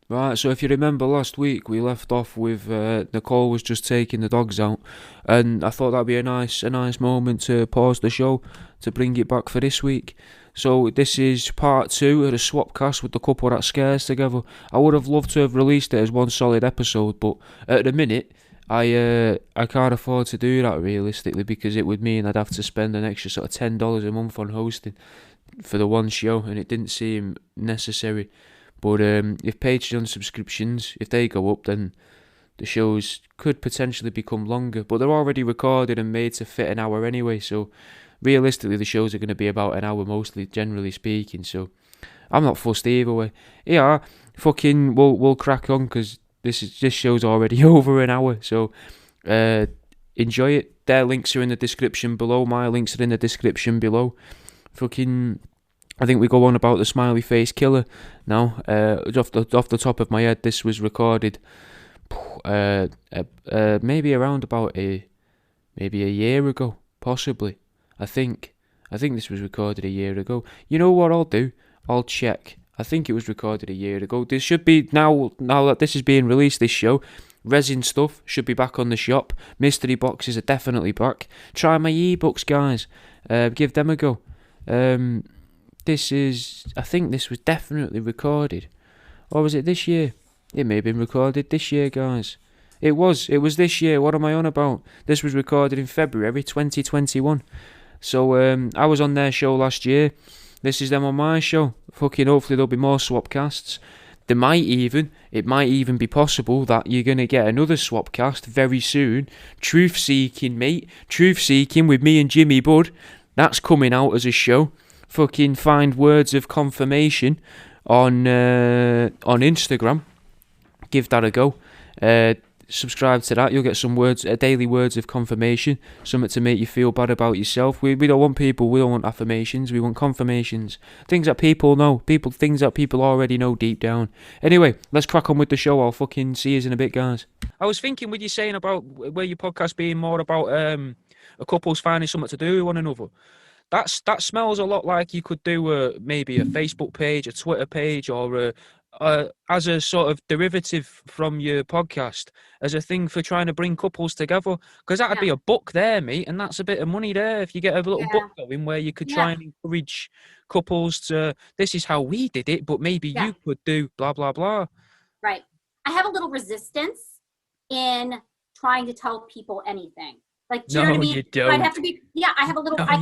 Right, so if you remember last week, we left off with Nicole was just taking the dogs out, and I thought that'd be a nice moment to pause the show to bring it back for this week. So this is part two of the Swapcast with the couple that scares together. I would have loved to have released it as one solid episode, but at the minute, I can't afford to do that realistically because it would mean I'd have to spend an extra sort of $10 a month on hosting for the one show, and it didn't seem necessary. But if Patreon subscriptions, if they go up, then the shows could potentially become longer. But they're already recorded and made to fit an hour anyway, so realistically the shows are going to be about an hour mostly, generally speaking. So I'm not fussed either way. Yeah, fucking we'll crack on because this show's already over an hour. So enjoy it. Their links are in the description below. My links are in the description below. Fucking I think we go on about the smiley face killer now. Off the top of my head, this was recorded maybe around about maybe a year ago, possibly. I think this was recorded a year ago. You know what I'll do? I'll check. I think it was recorded a year ago. This should be now that this is being released. This show, resin stuff should be back on the shop. Mystery boxes are definitely back. Try my ebooks, guys. Give them a go. I think this was definitely recorded. Or was it this year? It may have been recorded this year, guys. It was this year. What am I on about? This was recorded in February 2021. So, I was on their show last year. This is them on my show. Fucking hopefully there'll be more swapcasts. It might even be possible that you're going to get another swapcast very soon. Truth Seeking, mate. Truth Seeking with me and Jimmy Budd. That's coming out as a show. Fucking find words of confirmation on Instagram. Give that a go. Subscribe to that. You'll get some daily words of confirmation, something to make you feel bad about yourself. We don't want people. We don't want affirmations. We want confirmations. Things that people know. Things that people already know deep down. Anyway, let's crack on with the show. I'll fucking see you in a bit, guys. I was thinking, with you saying about where your podcast being more about a couple's finding something to do with one another. That smells a lot like you could do maybe a Facebook page, a Twitter page, or as a sort of derivative from your podcast, as a thing for trying to bring couples together. Because that'd be a book there, mate, and that's a bit of money there if you get a little book going where you could try and encourage couples to, this is how we did it, but maybe you could do blah, blah, blah. Right. I have a little resistance in trying to tell people anything. Like, do you know what I mean? You don't. I'd have to be, I have a little, I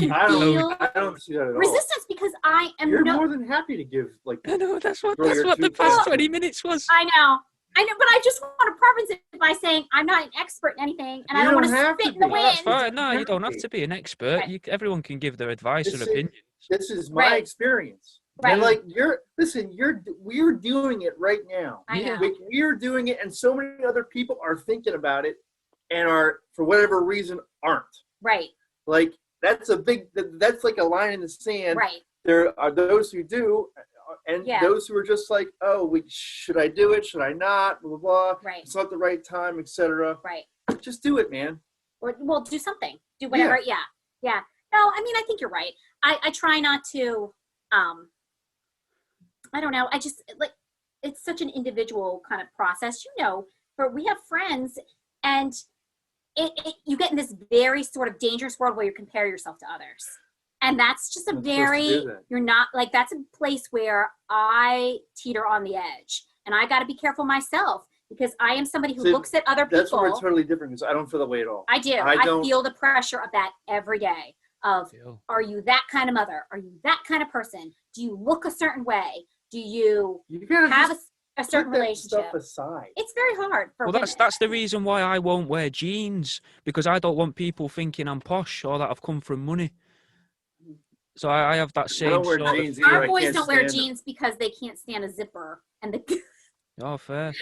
don't see that at all. Resistance because I am You're more than happy to give, like, I know, that's what the past 20 minutes was. I know, but I just want to preference it by saying I'm not an expert in anything, and I don't want to spit in the wind. That's fine. No, you don't have to be an expert. Right. Everyone can give their advice or opinion. This is my experience. Right. And like we're doing it right now. I know. Like, we're doing it, and so many other people are thinking about it, and are, for whatever reason, aren't. Right. Like, that's like a line in the sand. Right. There are those who do, and those who are just like, oh, should I do it? Should I not? Blah, blah, blah. Right. It's not the right time, etc. Right. Just do it, man. Or, well, do something. Do whatever. Yeah. No, I mean, I think you're right. I try not to, I don't know. I just, like, it's such an individual kind of process, but we have friends, and you get in this very sort of dangerous world where you compare yourself to others. And that's just you're not, like, that's a place where I teeter on the edge. And I got to be careful myself, because I am somebody who looks at other people. That's where it's totally different, because I don't feel that way at all. I do. I feel the pressure of that every day. Are you that kind of mother? Are you that kind of person? Do you look a certain way? Do you have a certain relationship? Stuff aside. It's very hard for women. That's the reason why I won't wear jeans, because I don't want people thinking I'm posh or that I've come from money. So I have that same. I don't wear jeans either. Our boys don't wear jeans because they can't stand a zipper, and Oh, fair.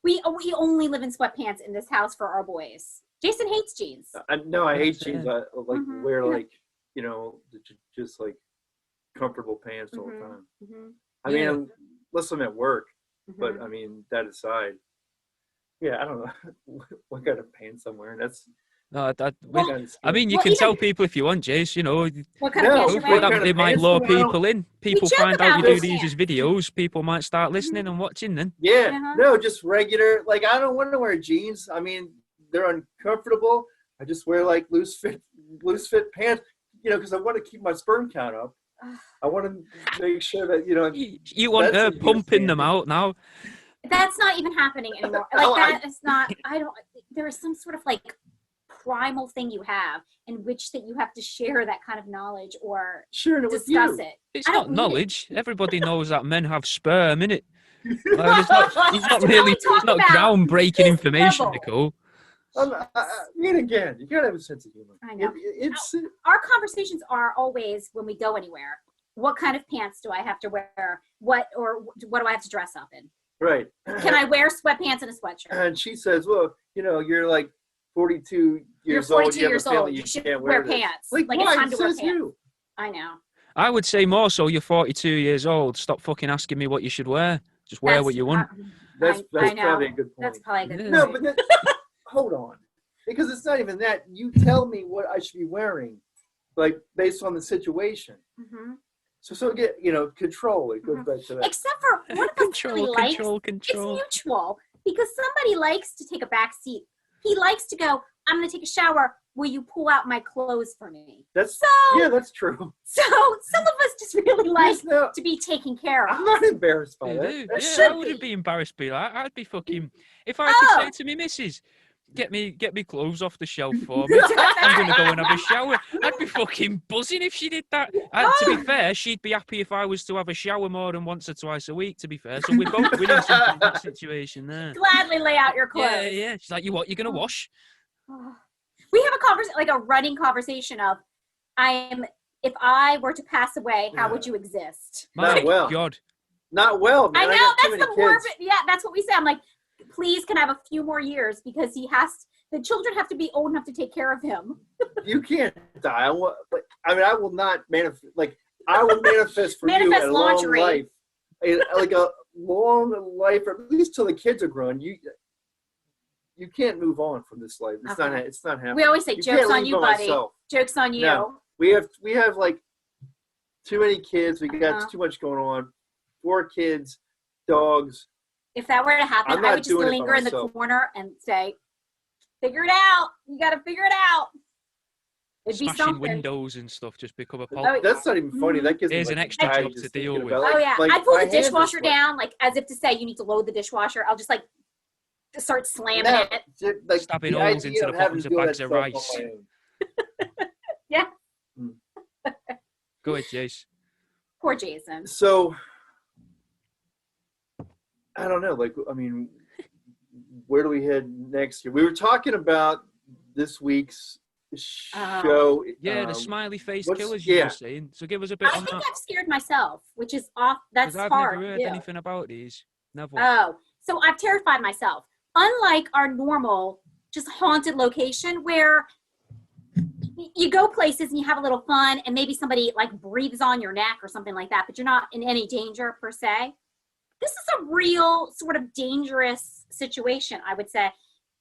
We only live in sweatpants in this house for our boys. Jason hates jeans. I hate jeans. I wear, like, just like comfortable pants all the time. Mm-hmm. I mean, unless I'm at work, but I mean, that aside, I don't know what kind of pants I'm wearing. No, Well, I mean, you well, can tell even- people if you want, Jace, you know, what kind of pants you're but wearing? kind of they might pants lure you wear? people in. People joke find out you about do those these as pants. videos. People might start listening and watching then. Yeah, Uh-huh. no, just regular. Like I don't want to wear jeans. I mean, they're uncomfortable. I just wear like loose fit pants. You know, because I want to keep my sperm count up. I want to make sure that You want that's her a good pumping them standard. out now. That's not even happening anymore. Like Oh, that is not. I don't. There is some sort of like primal thing you have in which that you have to share that kind of knowledge or Sharing it with discuss you. it. It's I not don't need it. knowledge. Everybody knows that men have sperm, innit? It's Let's not really really, talk it's not about groundbreaking this information, level. Nicole. Yet again, you gotta have a sense of humor. I know. It's Our conversations are always when we go anywhere. What kind of pants do I have to wear? What do I have to dress up in? right. Can I wear sweatpants and a sweatshirt? And she says, "Well, you're like 42 You're years old. 42 You have a years feeling old. You should can't wear this." pants. Like Like why? it's time to wear Says pants. you. I know. I would say more so you're 42 years old. Stop fucking asking me what you should wear. Just wear what you want. That's I know. probably a good point. That's probably a good No, point. but hold on, because it's not even that. You tell me what I should be wearing, like based on the situation. Mhm. So get control. It goes back to that. Except for one of us really likes. Control. It's mutual because somebody likes to take a back seat. He likes to go, I'm going to take a shower. Will you pull out my clothes for me? That's true. So some of us just really like There's no- to be taken care of. I'm not embarrassed by They that. do. That Yeah, should I wouldn't be embarrassed by that. I'd be fucking. If I Oh. could say to me missus, get me clothes off the shelf for me. I'm gonna go and have a shower. I'd be fucking buzzing if she did that. To be fair, she'd be happy if I was to have a shower more than once or twice a week. To be fair, so we're both winning in that situation there. Gladly lay out your clothes. Yeah. She's like, you're gonna wash? We have a conversation, like a running conversation of, if I were to pass away, how would you exist? My well. God. Not well, man. I know, got too that's many the morbid. kids. Yeah, that's what we say. I'm like, please, can I have a few more years because the children have to be old enough to take care of him. You can't die. I will not manifest. Like I will manifest for Manifest you a lingerie. long life, like a long life, or at least till the kids are grown. You can't move on from this life. It's Okay. It's not happening. We always say, You jokes can't on leave you, by buddy. myself. Jokes on you. No. We have like too many kids. We got Uh-huh. too much going on. 4 kids, dogs. If that were to happen, I'm I not would just doing it by linger in the myself. corner and say, figure it out. You got to figure it out. It'd be Smashing something. windows and stuff just become a Oh, pulp. That's not even funny. That gives me Here's like an extra anxiety job to just deal thinking with. about it. Oh, yeah. Like, I'd pull my the hands are dishwasher sweating. down, like as if to say, you need to load the dishwasher. I'll just like start slamming No, it. like, Stabbing the holes idea into the of having bottoms to of do that bags of stuff on rice. my own. Yeah. Go ahead, Jace. Poor Jason. So I don't know. Like, I mean, where do we head next year? We were talking about this week's show. Yeah, the smiley face what's- killers you yeah. were saying. So give us a bit I on think that. I've scared myself, which is off. That's Because I've hard. never to heard do. anything about these. Never. Oh, so I've terrified myself. Unlike our normal, just haunted location where you go places and you have a little fun and maybe somebody like breathes on your neck or something like that, but you're not in any danger per se. This is a real sort of dangerous situation, I would say,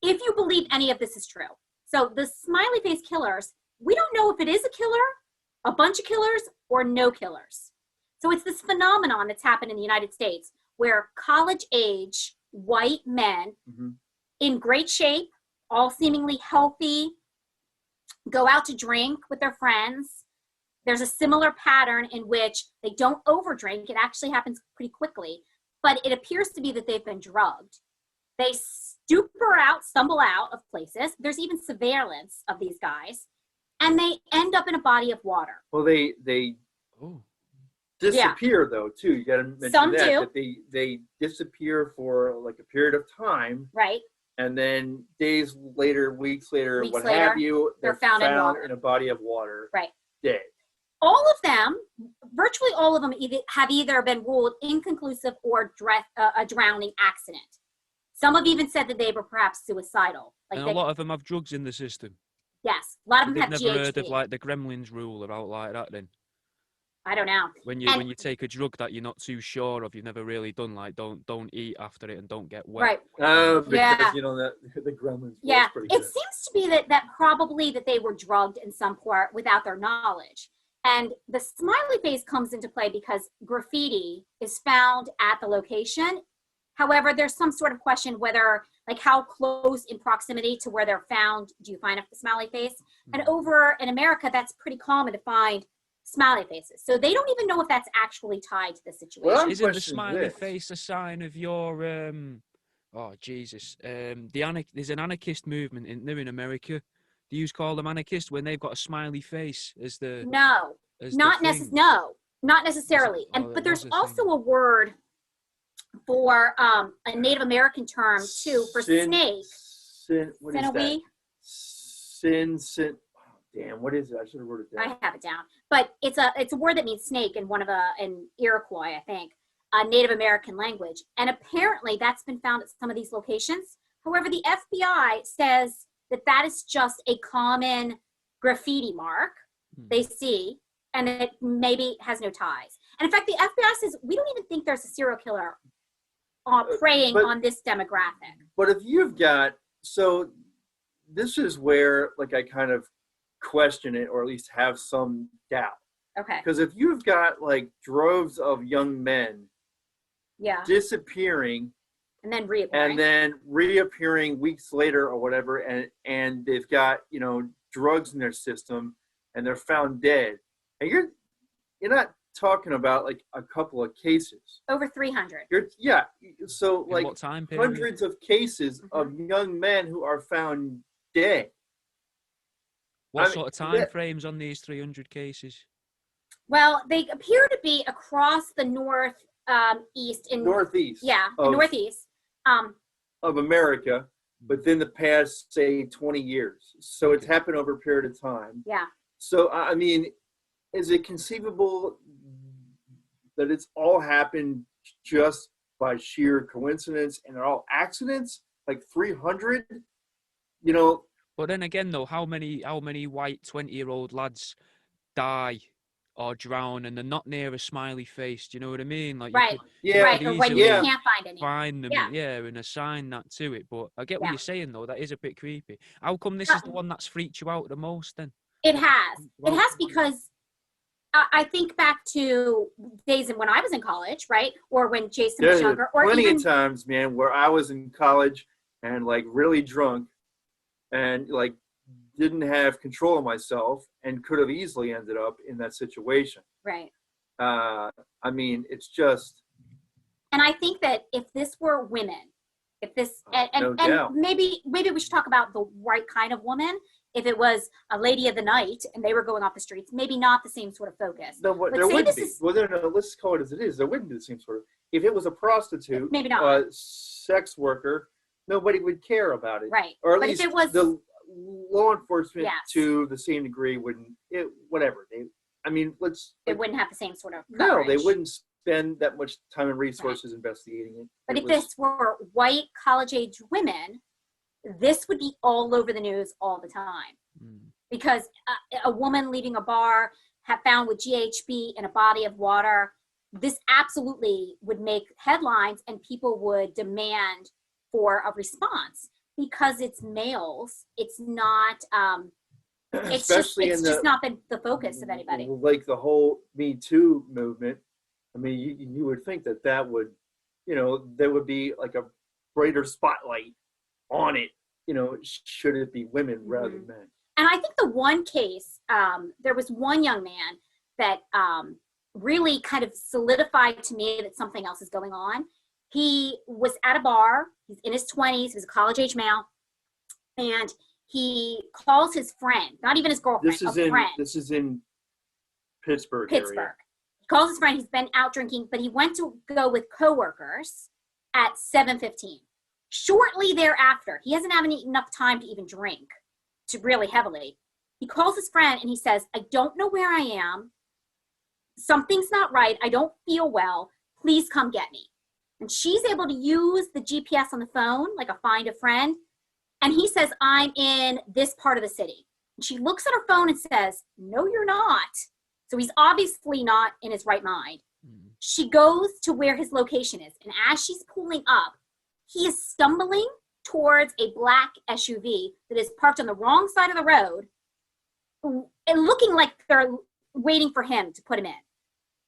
if you believe any of this is true. So the smiley face killers, we don't know if it is a killer, a bunch of killers, or no killers. So it's this phenomenon that's happened in the United States where college-age white men in great shape, all seemingly healthy, go out to drink with their friends. There's a similar pattern in which they don't overdrink. It actually happens pretty quickly, but it appears to be that they've been drugged. They stumble out of places. There's even surveillance of these guys, and they end up in a body of water. Well, they disappear though too. You got to mention Some that, do. that they disappear for like a period of time, Right? and then days later, weeks later, Weeks what later, have you, they're found in water. in a body of water, Right. dead. All of them, virtually all of them, have either been ruled inconclusive or a drowning accident. Some have even said that they were perhaps suicidal. Like And a lot of them have drugs in the system. yes, a lot of them They've have never GHB. heard of like the Gremlins rule or out like that then. I don't know. When you take a drug that you're not too sure of, you've never really done, like don't eat after it and don't get wet. Right. Oh, because Yeah. you know that the Gremlins. Yeah, Was pretty it good. seems to be that probably that they were drugged in some part without their knowledge. And the smiley face comes into play because graffiti is found at the location. However, there's some sort of question whether, like, how close in proximity to where they're found do you find a smiley face? And over in America, that's pretty common to find smiley faces. So they don't even know if that's actually tied to the situation. Well, I'm Isn't the questioning smiley this. face a sign of your oh Jesus, there's an anarchist movement in America. Do you call them anarchists when they've got a smiley face as the No, as not the thing? not necessarily. Oh, But it there's was a also thing. a word for a Native American term too for snake. What is that? Sinewy. Sin. Oh, damn, what is it? I should have wrote it down. I have it down, but it's a word that means snake in in Iroquois, I think, a Native American language, and apparently that's been found at some of these locations. However, the FBI says that is just a common graffiti mark they see, and it maybe has no ties. And in fact, the FBI says we don't even think there's a serial killer preying But- on this demographic. But if you've got, so this is where like I kind of question it, or at least have some doubt. Okay. Because if you've got like droves of young men Yeah. disappearing And then reappearing. and then reappearing weeks later or whatever, and they've got, you know, drugs in their system and they're found dead, and you're not talking about like a couple of cases. Over 300. So In like what time period? hundreds of cases of young men who are found dead. What I mean, sort of time frames on these 300 cases? Well, they appear to be across the northeast Northeast. Yeah, the of, northeast. of America, but then the past say 20 years. So it's happened over a period of time. Yeah. So I mean, is it conceivable that it's all happened just by sheer coincidence and they're all accidents? Like 300, you know? But then again, though, how many white 20-year-old lads die or drown and they're not near a smiley face? Do you know what I mean? Like, Right. you could Yeah. Right. Or when you easily can't find any. find them, Yeah. and assign that to it. But I get what Yeah. you're saying, though. That is a bit creepy. How come this is the one that's freaked you out the most, then? It has. It has because I think back to days when I was in college, right? Or when Jason was younger. Or plenty even of times, man, where I was in college and like really drunk and like didn't have control of myself and could have easily ended up in that situation. right. I mean, it's just And I think that if this were women, if this no doubt. and maybe we should talk about the right kind of woman. If it was a lady of the night and they were going off the streets, maybe not the same sort of focus. No, But there say would this be. is- Well, no, let's call it as it is. There wouldn't be the same sort of. If it was a prostitute, Maybe not. Sex worker, nobody would care about it. Right. Or at But least if it was the law enforcement Yes. to the same degree wouldn't. Whatever. I mean, they wouldn't have the same sort of No, coverage. they wouldn't spend that much time and resources investigating it. But It if was- this were white college-age women, this would be all over the news all the time. Because a woman leaving a bar found with GHB in a body of water, this absolutely would make headlines and people would demand for a response because it's males. It's not, especially it's just not been the focus of anybody. Like the whole Me Too movement. I mean, you would think that would, there would be like a brighter spotlight on it. Should it be women rather than men? And I think the one case, there was one young man that really kind of solidified to me that something else is going on. He was at a bar. He's in his 20s. He was a college-age male. And he calls his friend, not even his girlfriend, friend. This is in Pittsburgh. Area. He calls his friend. He's been out drinking, but he went to go with coworkers at 7:15. Shortly thereafter, he hasn't had enough time to even drink to really heavily. He calls his friend and he says, I don't know where I am. Something's not right. I don't feel well. Please come get me. And she's able to use the GPS on the phone, like a find a friend. And he says, I'm in this part of the city. And she looks at her phone and says, no, you're not. So he's obviously not in his right mind. She goes to where his location is. And as she's pulling up, he is stumbling towards a black SUV that is parked on the wrong side of the road and looking like they're waiting for him to put him in.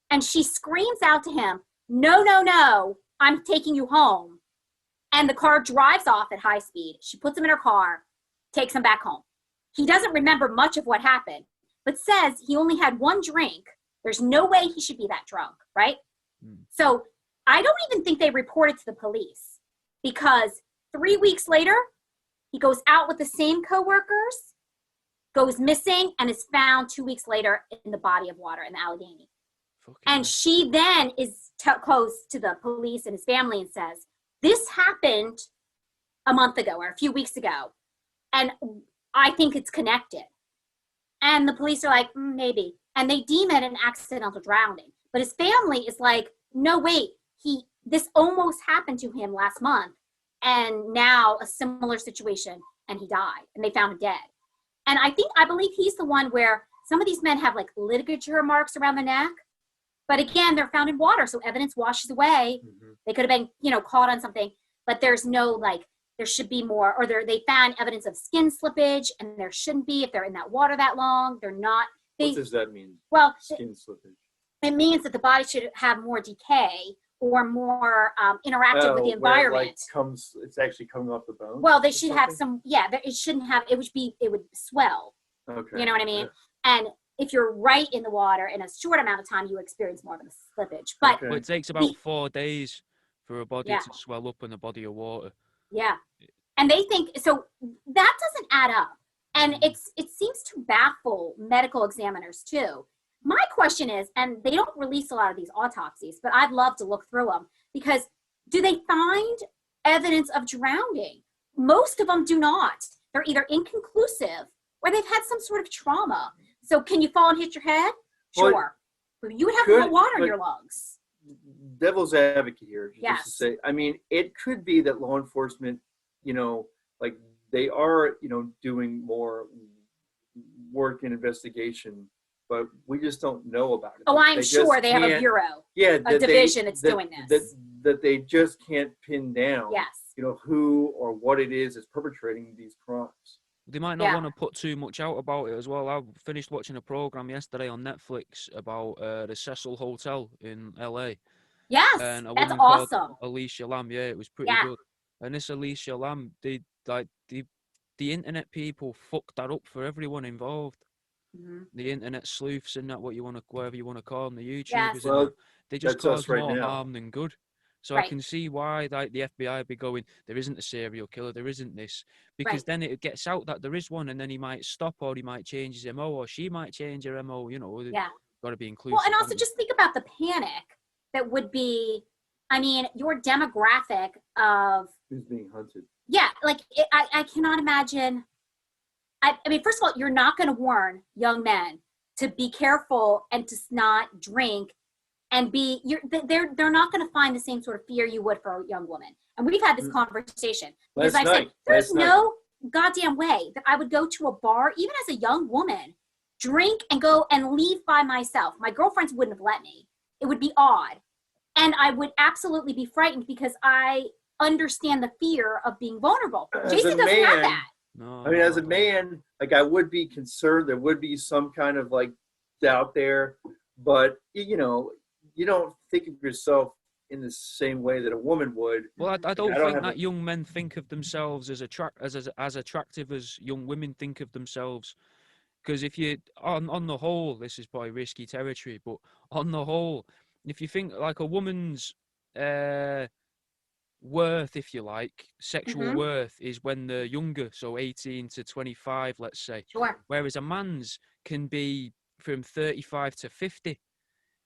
And she screams out to him, no, no, no, I'm taking you home. And the car drives off at high speed. She puts him in her car, takes him back home. He doesn't remember much of what happened, but says he only had one drink. There's no way he should be that drunk, right? So I don't even think they reported to the police, because 3 weeks later, he goes out with the same coworkers, goes missing, and is found 2 weeks later in the body of water in the Allegheny. And she then goes to the police and his family and says, this happened a month ago or a few weeks ago, and I think it's connected. And the police are like, maybe. And they deem it an accidental drowning. But his family is like, no, wait, this almost happened to him last month, and now a similar situation, and he died, and they found him dead. And I believe he's the one where some of these men have like ligature marks around the neck, but again, they're found in water, so evidence washes away. They could have been, caught on something, but there's no there should be more, or they found evidence of skin slippage, and there shouldn't be if they're in that water that long. They're not. What does that mean? Well, skin slippage. It means that the body should have more decay or more interactive with the environment. It's actually coming off the bone. Well, they should have some. Yeah, it shouldn't have. It would swell. Okay. You know what I mean? Yeah. And if you're right in the water in a short amount of time, you experience more of a slippage. But it takes about 4 days for a body to swell up in a body of water. Yeah, and they think so. That doesn't add up, and it seems to baffle medical examiners too. My question is, and they don't release a lot of these autopsies, but I'd love to look through them, because do they find evidence of drowning? Most of them do not. They're either inconclusive or they've had some sort of trauma. So can you fall and hit your head? Sure. But you would have more water in your lungs. Devil's advocate here. Yes. Just to say, I mean, it could be that law enforcement, they are, doing more work and investigation, but we just don't know about it. Oh, I'm sure they have a bureau, a division that's doing this. That they just can't pin down, yes, who or what it is that's perpetrating these crimes. They might not want to put too much out about it as well. I finished watching a program yesterday on Netflix about the Cecil Hotel in LA. Yes, and a that's woman awesome. called Alicia Lamb. Yeah, it was pretty good. And this Alicia Lamb, the internet people fucked that up for everyone involved. The internet sleuths and whatever you want to call them, the YouTubers. Well, they just cause more now. harm than good. So I can see why the FBI would be going, there isn't a serial killer, there isn't this. Because then it gets out that there is one, and then he might stop, or he might change his MO, or she might change her MO, got to be inclusive. Well, and also just think about the panic that would be, your demographic of... who's being hunted. Yeah, I cannot imagine... first of all, you're not going to warn young men to be careful and to not drink and they're not going to find the same sort of fear you would for a young woman. And we've had this conversation. Because I said, there's no goddamn way that I would go to a bar, even as a young woman, drink and go and leave by myself. My girlfriends wouldn't have let me. It would be odd. And I would absolutely be frightened, because I understand the fear of being vulnerable. Jason doesn't have that. No, as a man, I would be concerned. There would be some kind of doubt there, but you don't think of yourself in the same way that a woman would. Well, I don't think that young men think of themselves as attractive as young women think of themselves. Because if you, on the whole, this is probably risky territory, but on the whole, if you think a woman's worth, if you like, sexual worth is when they're younger, so 18 to 25, let's say. Sure. Whereas a man's can be from 35 to 50,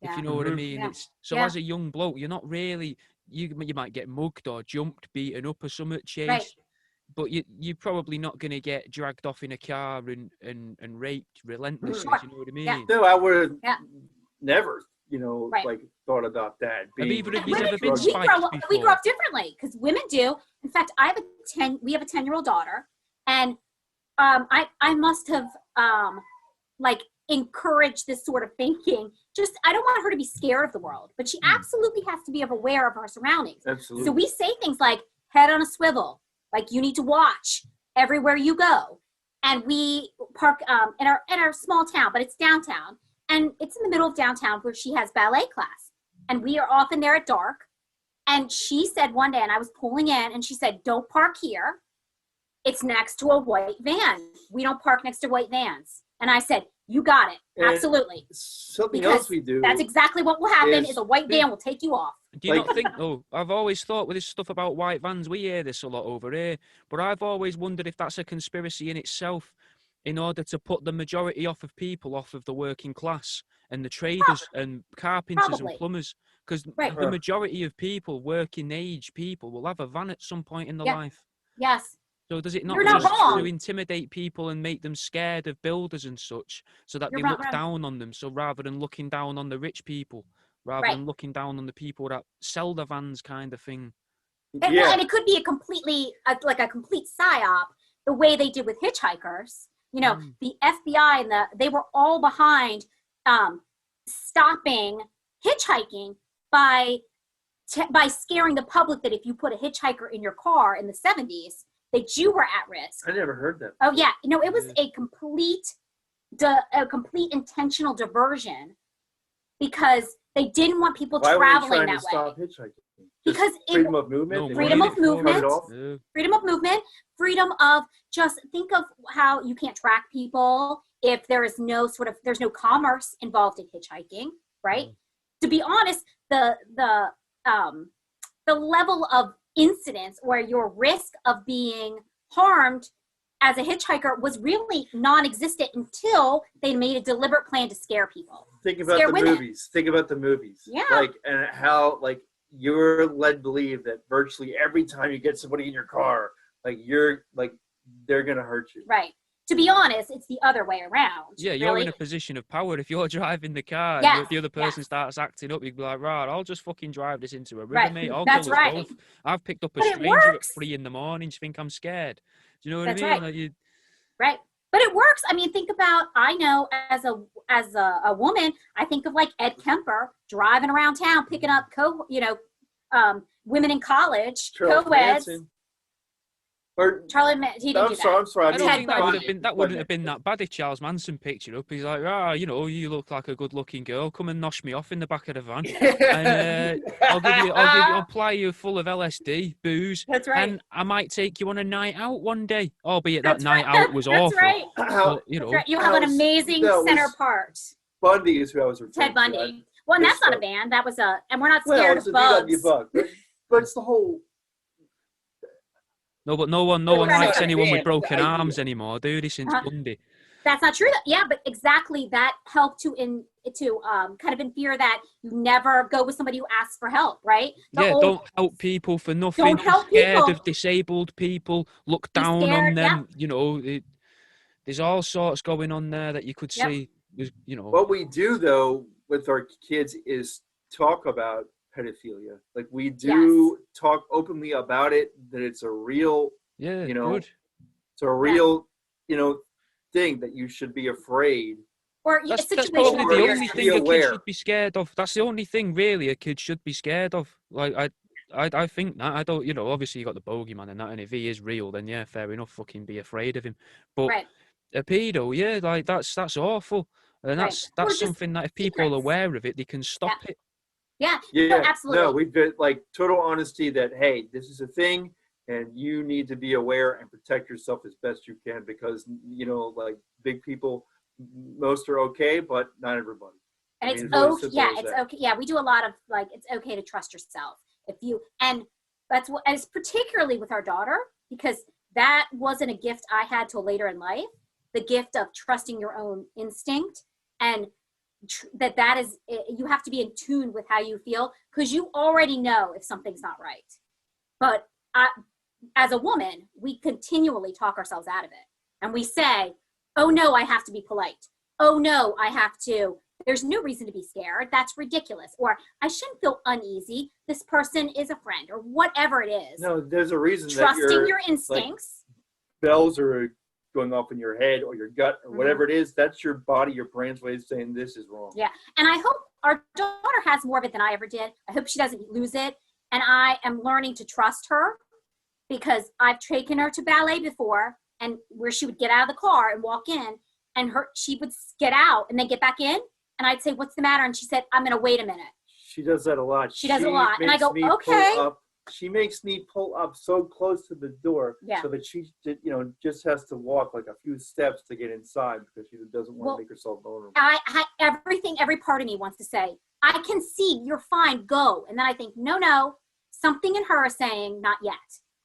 if you know what I mean. Yeah. As a young bloke, you're not really, you might get mugged or jumped, beaten up or something, chased, but you're probably not going to get dragged off in a car and raped relentlessly, you know what I mean? Yeah. No, I would have never, thought about that. We grew up differently, because women do. In fact, we have a 10-year-old daughter, and I must have encourage this sort of thinking. I don't want her to be scared of the world, but she absolutely has to be aware of her surroundings. Absolutely. So we say things like head on a swivel, like you need to watch everywhere you go. And we park in our small town, but it's downtown. And it's in the middle of downtown where she has ballet class. And we are often there at dark. And she said one day, and I was pulling in, and she said, don't park here. It's next to a white van. We don't park next to white vans. And I said, you got it. And absolutely. Something Because else we do. That's exactly what will happen is a white van will take you off. Do you not think, though, I've always thought with this stuff about white vans, we hear this a lot over here, but I've always wondered if that's a conspiracy in itself in order to put the majority of people off of the working class and the traders and carpenters and plumbers. Because the majority of people, working age people, will have a van at some point in their life. Yes. So does it not You're not just wrong. to intimidate people and make them scared of builders and such, so that they look down on them? So rather than looking down on the rich people, rather than looking down on the people that sell the vans, kind of thing. And, and it could be a complete psyop, the way they did with hitchhikers. You know, the FBI and they were all behind stopping hitchhiking by scaring the public that if you put a hitchhiker in your car in the 70s, that you were at risk. I never heard that. Oh yeah, no, it was a complete intentional diversion because they didn't want people traveling that way. Why were they trying to stop hitchhiking? Because freedom of movement. Freedom of movement. Freedom of just think of how you can't track people if there is there's no commerce involved in hitchhiking, right? To be honest, the level of incidents where your risk of being harmed as a hitchhiker was really non-existent until they made a deliberate plan to scare people. Think about the movies. Think about the movies. Yeah. And how you're led to believe that virtually every time you get somebody in your car, they're gonna hurt you. Right. To be honest, it's the other way around. Yeah, you're in a position of power. If you're driving the car and the other person starts acting up, you'd be like, right, I'll just fucking drive this into a river, mate. I'll kill us both. I've picked up a stranger at 3 a.m. Do you think I'm scared? Do you know what I mean? Right. But it works. I mean, think about, I know as a woman, I think of Ed Kemper driving around town, picking up women in college, co-eds. Charlie, he didn't do that. I'm sorry. I don't think that wouldn't have been that bad if Charles Manson picked you up. He's like, you look like a good-looking girl. Come and nosh me off in the back of the van, and I'll ply you full of LSD, booze. That's right. And I might take you on a night out one day. Albeit that night out was awful. That's right. But, You have an amazing center part. Bundy is who I was referring to. Ted Bundy. Well, and that's not a band. That was and we're not scared of bugs. But it's the whole. No, but no one likes anyone with broken arms anymore, do they, since Bundy? That's not true. Yeah, but exactly that helped to kind of infer that you never go with somebody who asks for help, right? Don't help people for nothing. Don't help scared people. Of disabled people. Look down on them. Yeah. There's all sorts going on there that you could see. What we do though with our kids is talk about pedophilia. We do talk openly about it, that it's a real good. It's a real thing that you should be afraid. Or that's probably the only thing a kid should be scared of. That's the only thing really a kid should be scared of. I think that. I don't, obviously you got the bogeyman and that, and if he is real, then yeah, fair enough, fucking be afraid of him. But a pedo, that's awful. And that's something that if people are aware of it, they can stop it. Yeah, absolutely. No, we've got total honesty that, hey, this is a thing and you need to be aware and protect yourself as best you can because, big people, most are okay, but not everybody. And it's okay. Yeah, it's okay. Yeah, we do a lot of it's okay to trust yourself. And that's what, as particularly with our daughter, because that wasn't a gift I had till later in life, the gift of trusting your own instinct and that is, you have to be in tune with how you feel because you already know if something's not right. But as a woman, we continually talk ourselves out of it. And we say, oh no, I have to be polite. Oh no, there's no reason to be scared. That's ridiculous. Or I shouldn't feel uneasy. This person is a friend or whatever it is. No, there's a reason trusting your instincts. Bells are going off in your head or your gut or whatever it is. That's your body, your brain's way of saying this is wrong. Yeah. And I hope our daughter has more of it than I ever did. I hope she doesn't lose it. And I am learning to trust her, because I've taken her to ballet before, and where she would get out of the car and walk in, and she would get out and then get back in. And I'd say, what's the matter? And she said, I'm going to wait a minute. She does that a lot. She does it a lot. And I go, okay. She makes me pull up so close to the door so that she, just has to walk like a few steps to get inside, because she doesn't want to make herself vulnerable. Every part of me wants to say, I can see, you're fine, go. And then I think, no, something in her is saying, not yet.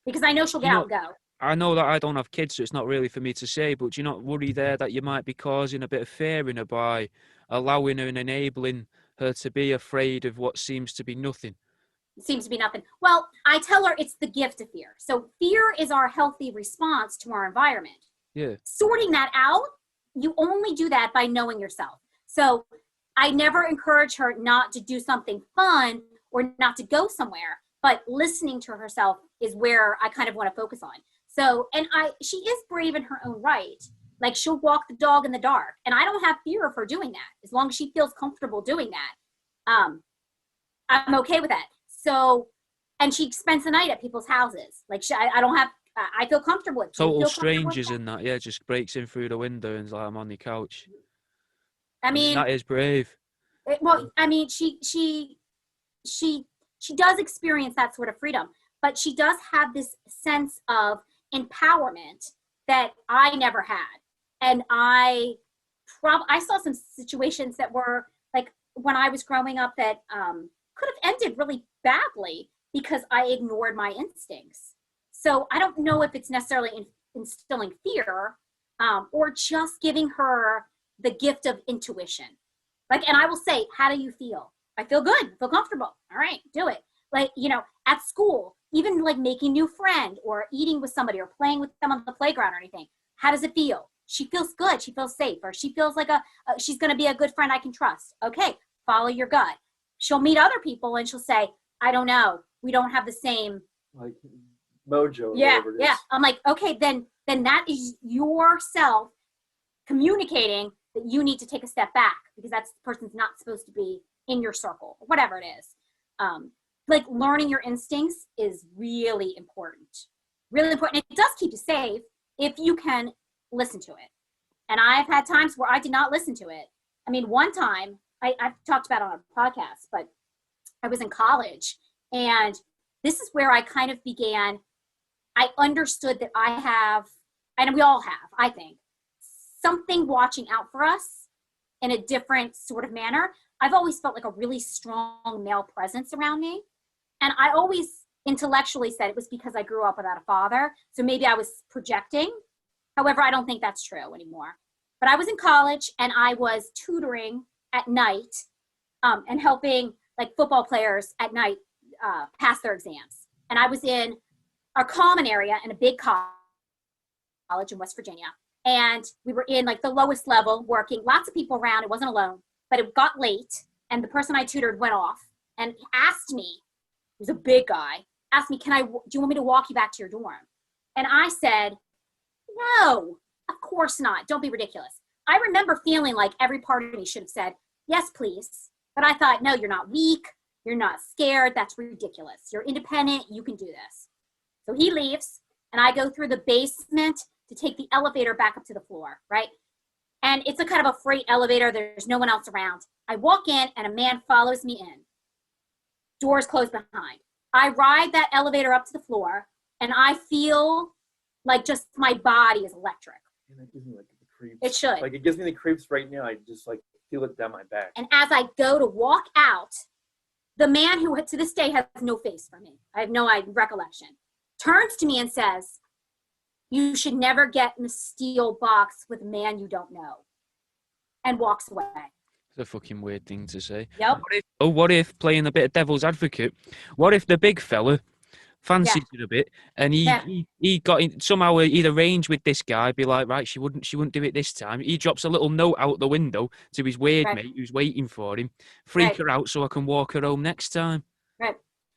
Because I know she'll get out and go. I know that I don't have kids, so it's not really for me to say, but do you not worry there that you might be causing a bit of fear in her by allowing her and enabling her to be afraid of what seems to be nothing? It seems to be nothing. Well, I tell her it's the gift of fear. So fear is our healthy response to our environment. Yeah. Sorting that out, you only do that by knowing yourself. So I never encourage her not to do something fun or not to go somewhere, but listening to herself is where I kind of want to focus on. So, and she is brave in her own right. Like, she'll walk the dog in the dark, and I don't have fear of her doing that. As long as she feels comfortable doing that, I'm okay with that. So, and she spends the night at people's houses. Like, I feel comfortable with total strangers in that. Yeah, just breaks in through the window and is like, I'm on the couch. I mean, that is brave. She does experience that sort of freedom, but she does have this sense of empowerment that I never had. And I saw some situations that were like when I was growing up that could have ended really badly because I ignored my instincts. So I don't know if it's necessarily instilling fear or just giving her the gift of intuition. Like, and I will say, how do you feel? I feel good, I feel comfortable. All right, do it. Like, at school, even like making new friend or eating with somebody or playing with them on the playground or anything. How does it feel? She feels good. She feels safe, or she feels like she's going to be a good friend I can trust. Okay, follow your gut. She'll meet other people and she'll say, I don't know. We don't have the same like mojo. Yeah. I'm like, okay, then that is yourself communicating that you need to take a step back because that person's not supposed to be in your circle, or whatever it is. Like learning your instincts is really important. Really important. It does keep you safe if you can listen to it. And I've had times where I did not listen to it. I mean, one time, I've talked about it on a podcast, but I was in college, and this is where I kind of began, I understood that I have, and we all have, I think, something watching out for us in a different sort of manner. I've always felt like a really strong male presence around me. And I always intellectually said it was because I grew up without a father. So maybe I was projecting. However, I don't think that's true anymore. But I was in college and I was tutoring at night and helping like football players at night pass their exams. And I was in a common area in a big college in West Virginia. And we were in like the lowest level working, lots of people around. It wasn't alone, but it got late. And the person I tutored went off and asked me, he was a big guy, asked me, do you want me to walk you back to your dorm? And I said, no, of course not. Don't be ridiculous. I remember feeling like every part of me should have said, yes, please. But I thought, no, you're not weak. You're not scared. That's ridiculous. You're independent. You can do this. So he leaves and I go through the basement to take the elevator back up to the floor, right? And it's a kind of a freight elevator. There's no one else around. I walk in and a man follows me in. Doors closed behind. I ride that elevator up to the floor and I feel like just my body is electric. And it gives me like the creeps. It should. Like it gives me the creeps right now. I just like feel it down my back. And as I go to walk out, the man who to this day has no face for me, I have no recollection, turns to me and says, you should never get in a steel box with a man you don't know, and walks away. It's a fucking weird thing to say. Yep. What if playing a bit of devil's advocate, what if the big fella fancied it a bit and he got in, somehow he'd arrange with this guy, be like, right, she wouldn't do it this time. He drops a little note out the window to his weird mate who's waiting for him, freak her out so I can walk her home next time. Right.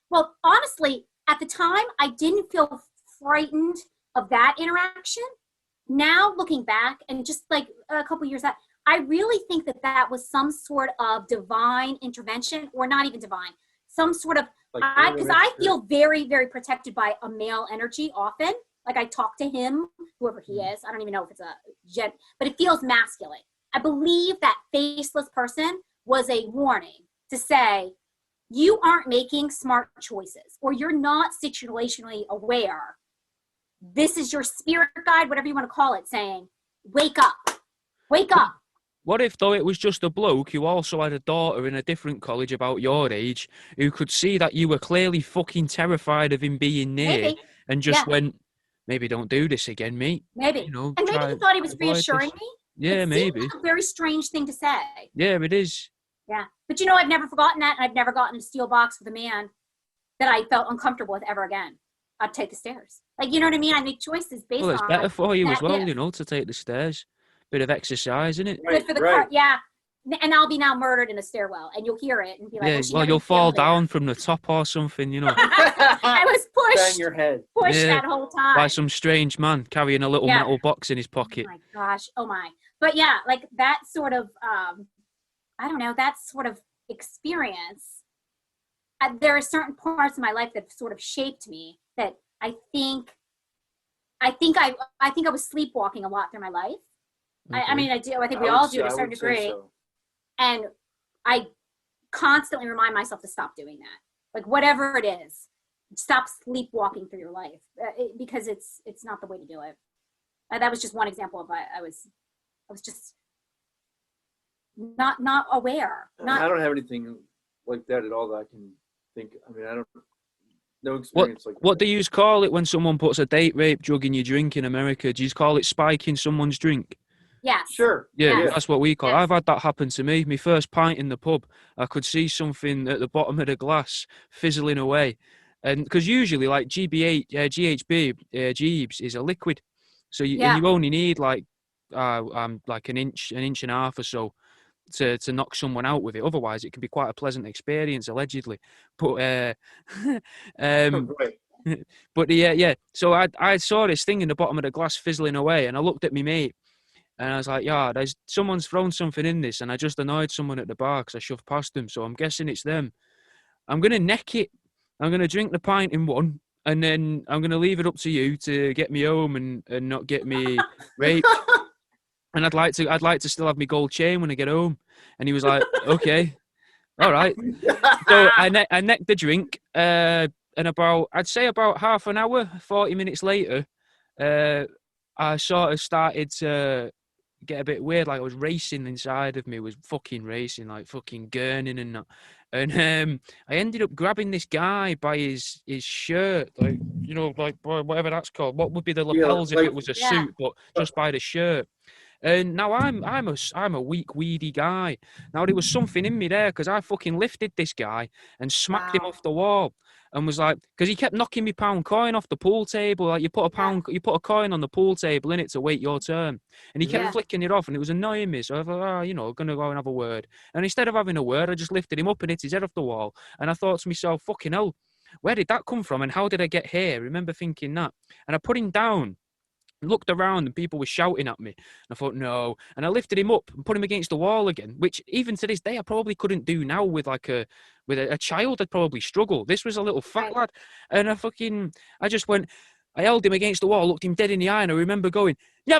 Well, honestly, at the time, I didn't feel frightened of that interaction. now looking back and just like a couple years out, I really think that was some sort of divine intervention, or not even divine, some sort of, because I feel very, very protected by a male energy often. Like I talk to him, whoever he is. I don't even know if it's a gent, but it feels masculine. I believe that faceless person was a warning to say, you aren't making smart choices, or you're not situationally aware. This is your spirit guide, whatever you want to call it, saying, wake up, wake up. What if, though, it was just a bloke who also had a daughter in a different college about your age, who could see that you were clearly fucking terrified of him being near, Maybe. and just went, maybe don't do this again, mate. Maybe. You know, and maybe he thought he was reassuring me. Yeah, maybe. Seems like a very strange thing to say. Yeah, it is. Yeah. But you know, I've never forgotten that, and I've never gotten a steel box with a man that I felt uncomfortable with ever again. I'd take the stairs. Like, you know what I mean? I make choices based on. Well, it's better for you as well, gift. you know, to take the stairs. Bit of exercise, isn't it? Good for the car. Yeah. And I'll be now murdered in a stairwell, and you'll hear it and be like, yeah, well, you'll fall down from the top or something, you know. I was pushed. Bang your head. Pushed that whole time. By some strange man carrying a little metal box in his pocket. Oh my gosh. Oh my. But yeah, like that sort of, I don't know, that sort of experience. There are certain parts of my life that sort of shaped me that I think I was sleepwalking a lot through my life. Okay. I mean, I do. I think we all do to a certain degree. So. And I constantly remind myself to stop doing that. Like whatever it is, stop sleepwalking through your life because it's not the way to do it. That was just one example of I was just not aware. I don't have anything like that at all that I can think. I mean, I don't. No experience like that. What do you call it when someone puts a date rape drug in your drink in America? Do you call it spiking someone's drink? Yes. Sure. Yeah, that's what we call it. I've had that happen to me. My first pint in the pub, I could see something at the bottom of the glass fizzling away. And because usually like GHB, Jeeves is a liquid. So you only need like an inch and a half or so to knock someone out with it. Otherwise, it can be quite a pleasant experience, allegedly. But but yeah. So I saw this thing in the bottom of the glass fizzling away, and I looked at my mate, and I was like, someone's thrown something in this, and I just annoyed someone at the bar because I shoved past them. So I'm guessing it's them. I'm gonna neck it. I'm gonna drink the pint in one, and then I'm gonna leave it up to you to get me home and not get me raped. And I'd like to still have my gold chain when I get home. And he was like, okay, all right. So I necked the drink, and I'd say about half an hour, 40 minutes later, I sort of started to get a bit weird. Like I was racing inside of me, was fucking racing, like fucking gurning and that. And I ended up grabbing this guy by his shirt, like, you know, like whatever that's called. What would be the lapels if it was a suit, but just by the shirt. And now I'm a weak, weedy guy. Now there was something in me there because I fucking lifted this guy and smacked him off the wall, and was like, because he kept knocking me pound coin off the pool table. Like you put a coin on the pool table in it to wait your turn, and he kept flicking it off, and it was annoying me. So I thought, gonna go and have a word. And instead of having a word, I just lifted him up and hit his head off the wall. And I thought to myself, fucking hell, where did that come from? And how did I get here? I remember thinking that, and I put him down. Looked around and people were shouting at me. And I thought, no. And I lifted him up and put him against the wall again, which even to this day I probably couldn't do now with a child. I'd probably struggle. This was a little fat lad. And I just went, I held him against the wall, looked him dead in the eye, and I remember going, yeah.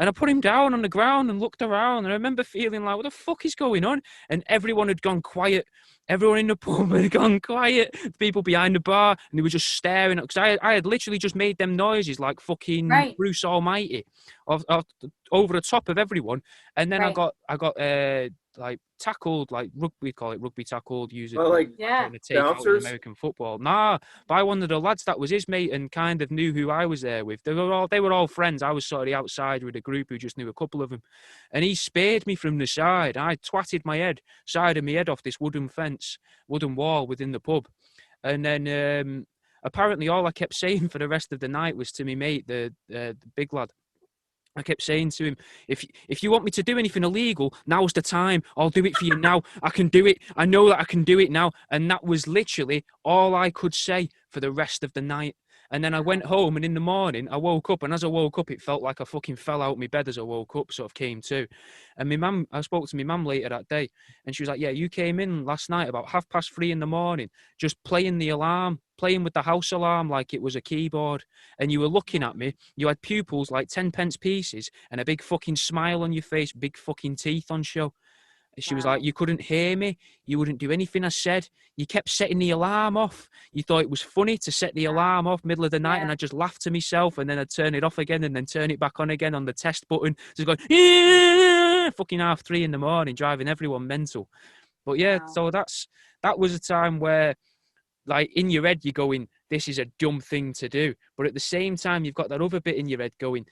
And I put him down on the ground and looked around, and I remember feeling like, what the fuck is going on? And everyone had gone quiet. Everyone in the pub had gone quiet. People behind the bar, and they were just staring. Because I had literally just made them noises like fucking Bruce Almighty over the top of everyone. And then I got like tackled, like we call it rugby tackled, using the take out in American football. Nah, by one of the lads that was his mate and kind of knew who I was there with. They were all friends. I was sort of the outsider with a group who just knew a couple of them. And he speared me from the side. I twatted side of my head off this wooden wall within the pub. And then apparently all I kept saying for the rest of the night was to me mate, the big lad. I kept saying to him, if you want me to do anything illegal, now's the time. I'll do it for you now. I can do it. I know that I can do it now. And that was literally all I could say for the rest of the night. And then I went home, and in the morning I woke up, and as I woke up, it felt like I fucking fell out of my bed as I woke up, sort of came to. And I spoke to my mum later that day, and she was like, yeah, you came in last night about 3:30 in the morning, just playing the alarm, playing with the house alarm like it was a keyboard. And you were looking at me, you had pupils like 10 pence pieces, and a big fucking smile on your face, big fucking teeth on show. She was like, you couldn't hear me. You wouldn't do anything I said. You kept setting the alarm off. You thought it was funny to set the alarm off middle of the night, and I just laughed to myself, and then I'd turn it off again and then turn it back on again on the test button. Just going, yeah, fucking 3:30 in the morning, driving everyone mental. But yeah, so that was a time where, like, in your head, you're going, this is a dumb thing to do. But at the same time, you've got that other bit in your head going,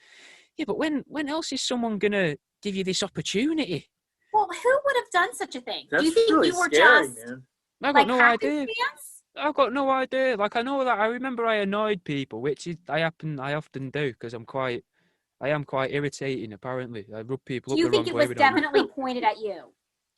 yeah, but when else is someone going to give you this opportunity? Well, who would have done such a thing? That's Do you think really you were scary, just man. I've got like no idea. happenstance? I've got no idea. Like, I know that I remember I annoyed people, which I often do, because I am quite irritating, apparently. I rub people Do up you the think wrong it way was with them. definitely pointed at you?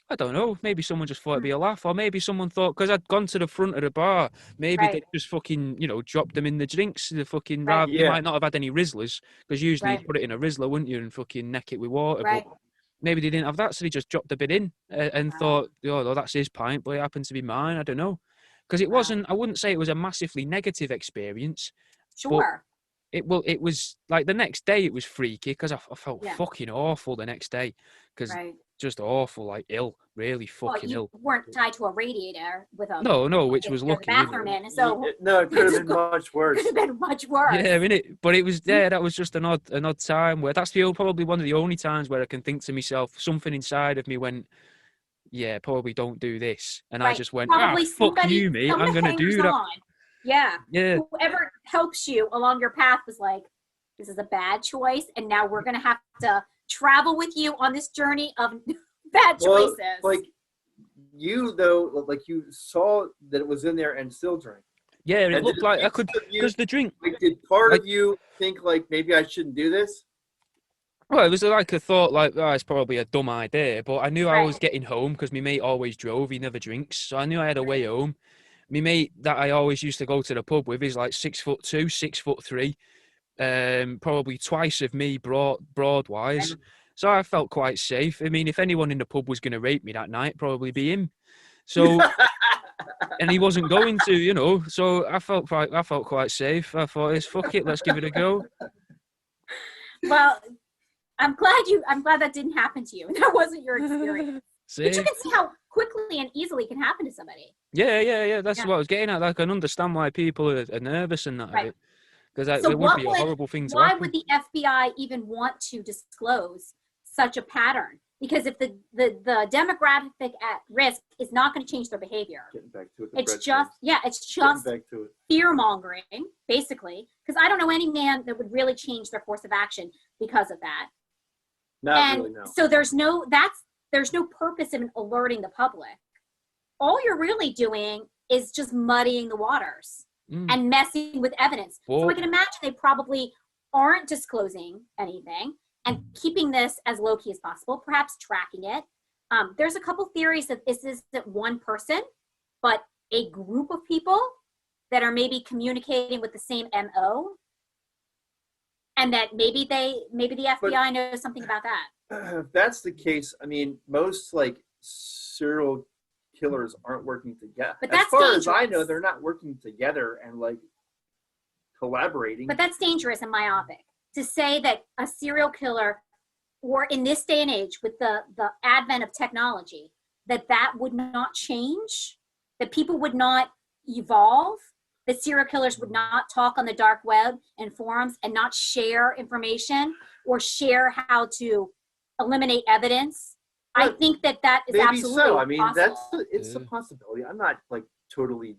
I don't know. Maybe someone just thought it'd be a laugh, or maybe someone thought, because I'd gone to the front of the bar, maybe Right. they just fucking, dropped them in the drinks. The fucking, Right. They might not have had any Rizzlers, because usually Right. you'd put it in a Rizzler, wouldn't you, and fucking neck it with water. Right. But maybe they didn't have that, so they just dropped a bit in and thought, oh, that's his pint, but it happened to be mine. I don't know. Because it wasn't, I wouldn't say it was a massively negative experience. Sure. But it was like the next day it was freaky, because I felt Yeah. fucking awful the next day, because just awful, like ill, really fucking ill. You weren't tied to a radiator with a No, which was lucky. bathroom in, so No, it could have been much worse. could have been much worse. Yeah, I mean it, but it was there. That was just an odd time where that's probably one of the only times where I can think to myself, something inside of me went, yeah, probably don't do this, and I just went, probably fuck you, mate, I'm gonna do that. Yeah. Yeah. Whoever helps you along your path was like, this is a bad choice, and now we're gonna have to travel with you on this journey of bad choices. Like you though, like you saw that it was in there and still drank. Yeah, it looked like I could, because the drink. Like, did part of you think like maybe I shouldn't do this? Well, it was like a thought, like, it's probably a dumb idea, but I knew I was getting home because my mate always drove. He never drinks, so I knew I had a way home. My mate that I always used to go to the pub with is like 6'2", 6'3", probably twice of me broad-wise. So I felt quite safe. I mean, if anyone in the pub was going to rape me that night, probably be him. So, and he wasn't going to, So I felt quite safe. I thought, fuck it, let's give it a go. Well, I'm glad that didn't happen to you. That wasn't your experience. But you can see how quickly and easily it can happen to somebody. Yeah. That's what I was getting at. Like, I can understand why people are nervous and that of it. Because it would be a horrible thing to happen. Why would the FBI even want to disclose such a pattern? Because if the demographic at risk is not going to change their behavior, Getting back to it, it's just fear mongering, basically. Because I don't know any man that would really change their course of action because of that. Really, no. So there's no purpose in alerting the public. All you're really doing is just muddying the waters and messing with evidence. Whoa. So I can imagine they probably aren't disclosing anything and keeping this as low-key as possible, perhaps tracking it. There's a couple theories that this isn't one person, but a group of people that are maybe communicating with the same MO. And that maybe the FBI knows something about that. If that's the case, I mean, most like serial killers aren't working together. But that's as far dangerous. as I know, they're not working together and like collaborating. But that's dangerous and myopic to say that a serial killer, or in this day and age with the advent of technology, that would not change, that people would not evolve, that serial killers would not talk on the dark web and forums and not share information or share how to eliminate evidence. I think that is maybe absolutely so. I mean, possible. it's a possibility. I'm not like totally,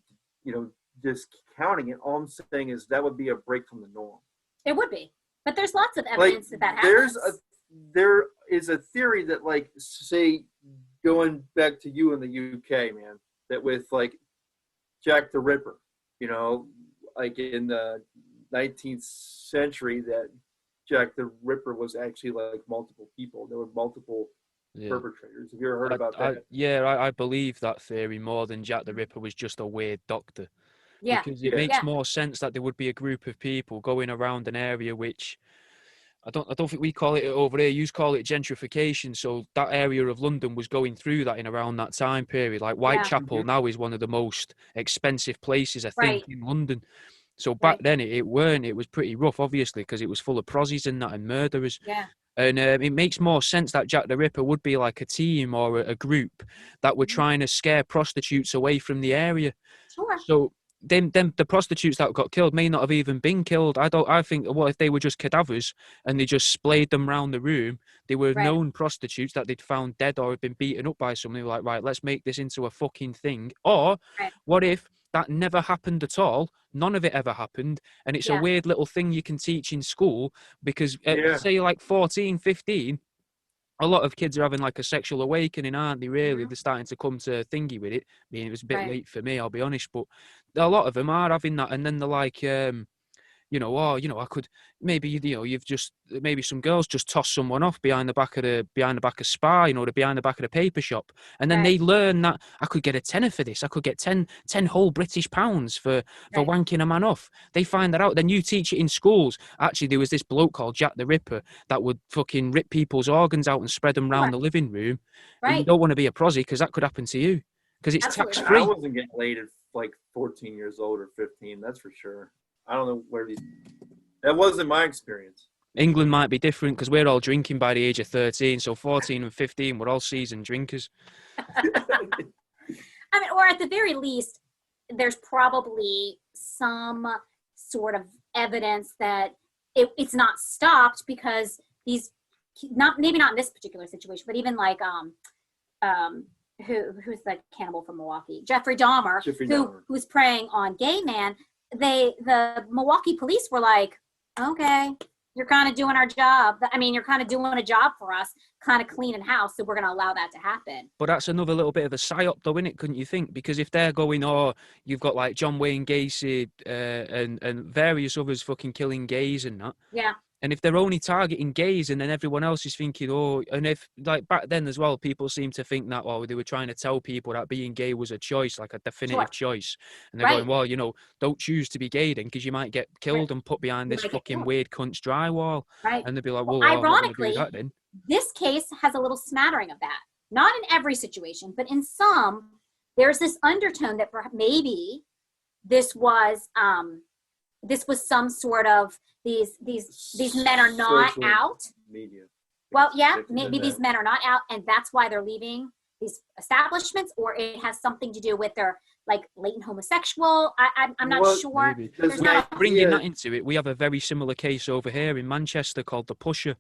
discounting it. All I'm saying is that would be a break from the norm. It would be, but there's lots of evidence that happens. There is a theory that, like, say, going back to you in the UK, man, that with like Jack the Ripper, like in the 19th century, that Jack the Ripper was actually like multiple people. There were multiple perpetrators. Have you ever heard about that? I believe that theory more than Jack the Ripper was just a weird doctor. Yeah. Because it Yeah. makes more sense that there would be a group of people going around an area which I don't think we call it over here. You call it gentrification. So that area of London was going through that in around that time period. Like Whitechapel now is one of the most expensive places, I think, Right. in London. So back Right. then it weren't. It was pretty rough, obviously, because it was full of prozzies and that and murderers. Yeah. And it makes more sense that Jack the Ripper would be like a team or a group that were trying to scare prostitutes away from the area. Sure. So then the prostitutes that got killed may not have even been killed. I think, what if they were just cadavers and they just splayed them round the room? They were Right. known prostitutes that they'd found dead or had been beaten up by someone. They were like, right, let's make this into a fucking thing. Or Right. what if that never happened at all? None of it ever happened. And it's a Yeah. weird little thing you can teach in school because Yeah. say you're like 14, 15, a lot of kids are having like a sexual awakening, aren't they? Really, they're starting to come to thingy with it. I mean, it was a bit Right. late for me, I'll be honest, but a lot of them are having that, and then they're like, oh, I could maybe, you've just maybe some girls just toss someone off behind the back of Spar, the behind the back of the paper shop, and then Right. they learn that I could get a tenner for this. I could get 10 whole British pounds for Right. wanking a man off. They find that out. Then you teach it in schools. Actually, there was this bloke called Jack the Ripper that would fucking rip people's organs out and spread them around the living room. And you Right. don't want to be a prosy because that could happen to you because it's Absolutely. tax I free. wasn't getting laid at like 14 years old or 15. That's for sure. I don't know where these. That wasn't my experience. England might be different because we're all drinking by the age of 13. So 14 and 15, we're all seasoned drinkers. I mean, or at the very least, there's probably some sort of evidence that it's not stopped because these, maybe not in this particular situation, but even like who's the cannibal from Milwaukee, Jeffrey Dahmer, who's preying on gay man. The Milwaukee police were like, okay, you're kind of doing our job. I mean, you're kind of doing a job for us, kind of cleaning house, so we're going to allow that to happen. But that's another little bit of a psyop, though, isn't it? Couldn't you think? Because if they're going, you've got like John Wayne Gacy and various others fucking killing gays and that. Yeah. And if they're only targeting gays and then everyone else is thinking, and if like back then as well, people seem to think that, they were trying to tell people that being gay was a choice, like a definitive choice. And they're going, well, don't choose to be gay then because you might get killed and put behind this fucking weird cunt's drywall. Right. And they'd be like, ironically, that then. This case has a little smattering of that. Not in every situation, but in some, there's this undertone that maybe this was some sort of these men are not Social out. Media. Well, yeah, maybe these men are not out, and that's why they're leaving these establishments, or it has something to do with their like latent homosexual. I'm not sure. There's not bringing that into it, we have a very similar case over here in Manchester called the Pusher.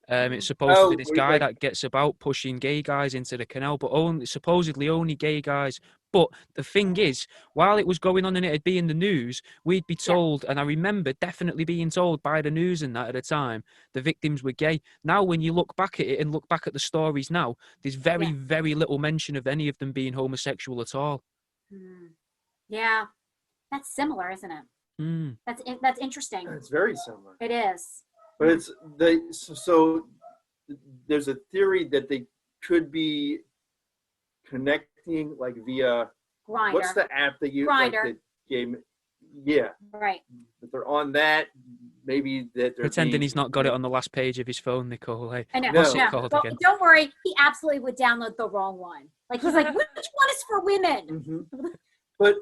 It's supposed to be this guy that gets about pushing gay guys into the canal, but supposedly only gay guys. But the thing is, while it was going on and it'd be in the news, we'd be told, and I remember definitely being told by the news and that at the time, the victims were gay. Now, when you look back at it and look back at the stories now, there's very, very little mention of any of them being homosexual at all. Yeah, that's similar, isn't it? That's interesting. It's very similar. It is. But so there's a theory that they could be connecting like via Grindr. What's the app that you Grindr. like the game? Yeah. Right. That they're on that. Maybe that they're pretending he's not got it on the last page of his phone, Nicole. Hey, I know. what's it called again? Don't worry, he absolutely would download the wrong one. Like he's like, which one is for women? Mm-hmm. But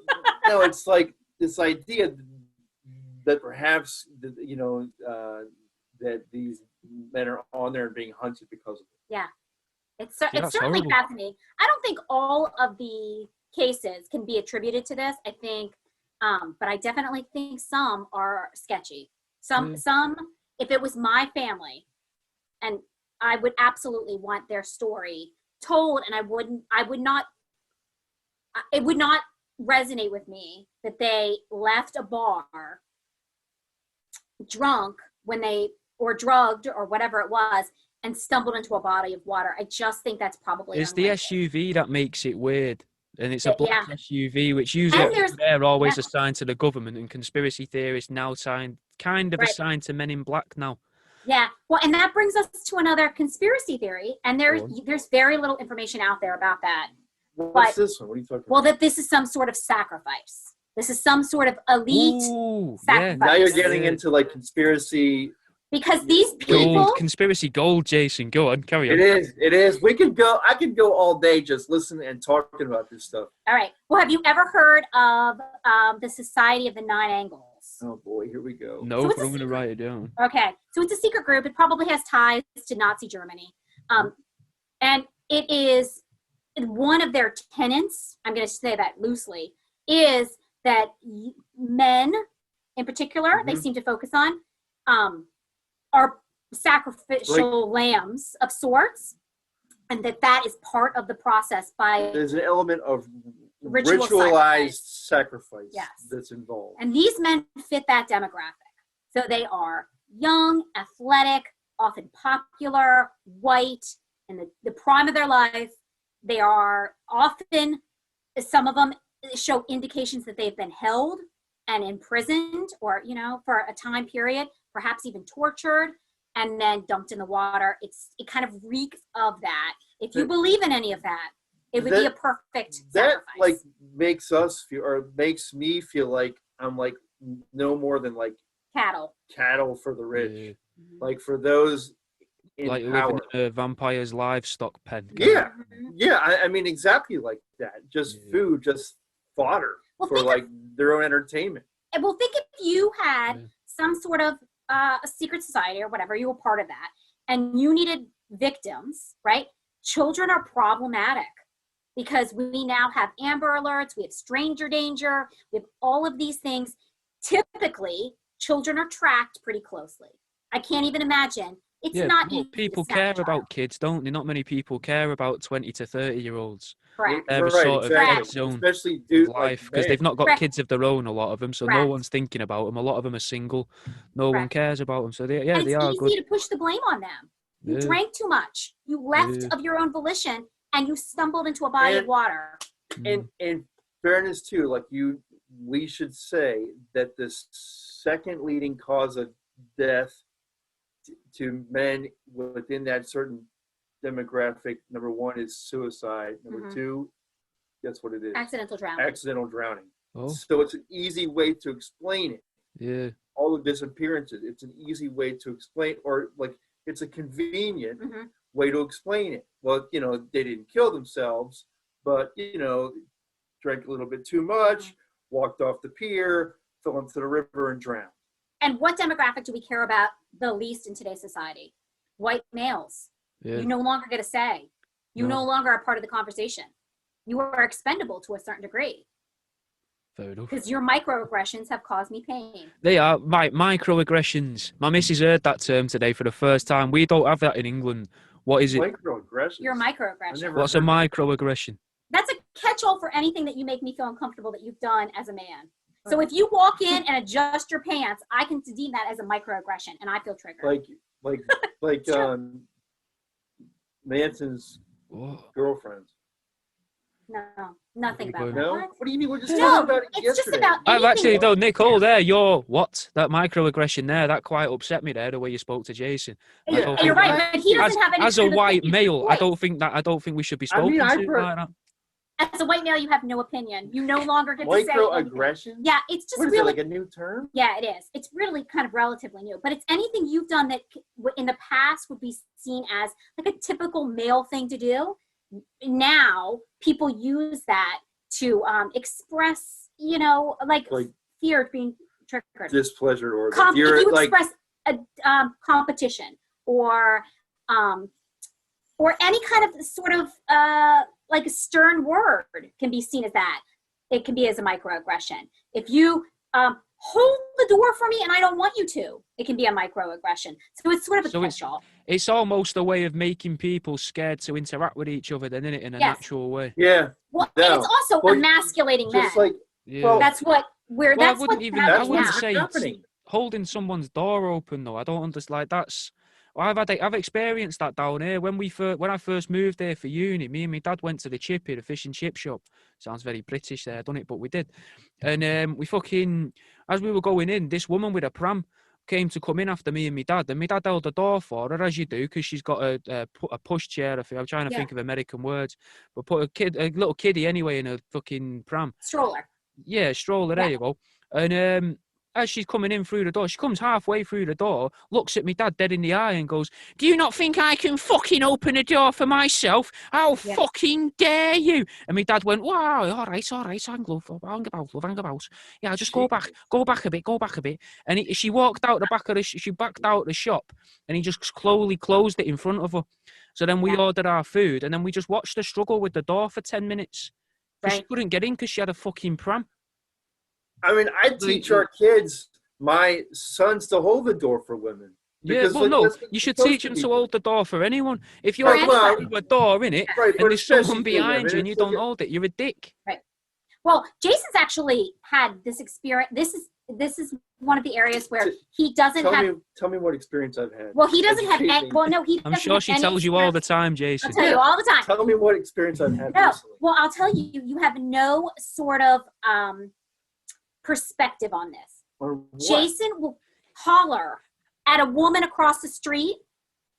no, it's like this idea that perhaps that these men are on there and being hunted because of it. Yeah, it's certainly horrible. Fascinating. I don't think all of the cases can be attributed to this. I think, but I definitely think some are sketchy. Some, if it was my family, and I would absolutely want their story told, and it would not resonate with me that they left a bar drunk or drugged or whatever it was and stumbled into a body of water. I just think that's probably it's the SUV that makes it weird. And it's a black SUV, which usually they're always assigned to the government, and conspiracy theorists now assigned to Men in Black now. Yeah, well, and that brings us to another conspiracy theory, and there's very little information out there about that. What's this one? What are you talking about? Well, that this is some sort of sacrifice. This is some sort of elite sacrifice. Now you're getting into like conspiracy. Because these people... Conspiracy gold, Jason. Go on, carry on. It is. I could go all day just listening and talking about this stuff. All right. Well, have you ever heard of the Society of the Nine Angles? Oh boy, here we go. No, but I'm going to write it down. Okay. So it's a secret group. It probably has ties to Nazi Germany. And it is one of their tenets, I'm going to say that loosely, is that men in particular, they seem to focus on, are sacrificial lambs of sorts, and that is part of the process. There's an element of ritualized sacrifice that's involved. And these men fit that demographic. So they are young, athletic, often popular, white, in the prime of their life. They are often, some of them show indications that they've been held and imprisoned or, for a time period, perhaps even tortured, and then dumped in the water. It kind of reeks of that. If you believe in any of that, it would be a perfect sacrifice. Like makes us feel, or makes me feel like I'm like no more than like cattle for the rich, like for those in like power. Living in a vampire's livestock pen. I mean exactly like that. Just food, just fodder for like their own entertainment. Well, think if you had some sort of a secret society or whatever, you were part of that, and you needed victims, right? Children are problematic because we now have Amber Alerts, we have stranger danger, we have all of these things. Typically, children are tracked pretty closely. I can't even imagine. It's not easy. People care about kids, don't they? Not many people care about 20 to 30-year-olds. Correct. They're sort of in zone especially life because they've not got kids of their own, a lot of them, so no one's thinking about them. A lot of them are single. No one cares about them, so they are good. It's easy to push the blame on them. You drank too much. You left of your own volition, and you stumbled into a body of water. And in fairness, too, like we should say that the second leading cause of death to men within that certain demographic, number one is suicide. Number two, guess what it is? Accidental drowning. Oh. So it's an easy way to explain it. Yeah. All the disappearances, it's an easy way to explain, or like it's a convenient way to explain it. Well, they didn't kill themselves, but, drank a little bit too much, walked off the pier, fell into the river and drowned. And what demographic do we care about the least in today's society? White males. Yeah. You no longer get a say. You no longer are part of the conversation. You are expendable to a certain degree. Fair enough. Because your microaggressions have caused me pain. They are microaggressions. My missus heard that term today for the first time. We don't have that in England. What is it? Microaggressions. Your microaggression. What's a microaggression? That's a catch-all for anything that you make me feel uncomfortable that you've done as a man. So if you walk in and adjust your pants, I can deem that as a microaggression, and I feel triggered. Like Manson's girlfriends. No, nothing about that. No? What do you mean? We're just talking about it it's yesterday. Just about I've actually, though, Nicole, that microaggression there, that quite upset me there, the way you spoke to Jason. Yeah. You're right, but he doesn't have any. As a white male, I don't think we should be spoken to like that. As a white male, you have no opinion. You no longer get to say microaggression. Yeah, it's just really like a new term. Yeah, it is. It's really kind of relatively new, but it's anything you've done that in the past would be seen as like a typical male thing to do. Now people use that to express, like fear of being triggered, displeasure, or if you express a competition or any kind of sort of like a stern word can be seen as that. It can be as a microaggression. If you hold the door for me and I don't want you to, it can be a microaggression. So it's sort of a catch-all. It's almost a way of making people scared to interact with each other, then, isn't it, in a natural way? Yeah. Well, and it's also emasculating men. That's what we're. That's what I wouldn't say holding someone's door open though. I don't understand. Like that's. I've experienced that down here. When I first moved there for uni, me and my dad went to the chippy, the fish and chip shop. Sounds very British there, doesn't it? But we did. And as we were going in, this woman with a pram came to come in after me and my dad. And my dad held the door for her, as you do, because she's got a push chair. I'm trying to think of American words. But put a little kiddie anyway in a fucking pram. Stroller. Yeah, stroller, there you go. And as she's coming in through the door, she comes halfway through the door, looks at me dad dead in the eye and goes, "Do you not think I can fucking open the door for myself? How fucking dare you?" And my dad went, "Wow, all right, hang about. Yeah, just go back a bit. And she walked out the back of she backed out the shop, and he just slowly closed it in front of her. So then we ordered our food, and then we just watched her struggle with the door for 10 minutes. Because she couldn't get in because she had a fucking pram. I mean, I teach our kids, my sons, to hold the door for women. Because, you should teach them to hold the door for anyone. If you're holding a door in it, and there's someone behind you and you don't hold it, you're a dick. Right. Well, Jason's actually had this experience. This is one of the areas where he doesn't Tell me what experience I've had. Well, he doesn't have any. Well, no, he. I'm sure she tells you all the time, Jason. I'll tell you all the time. Tell me what experience I've had. No, well, I'll tell you. You have no sort of perspective on this. Jason will holler at a woman across the street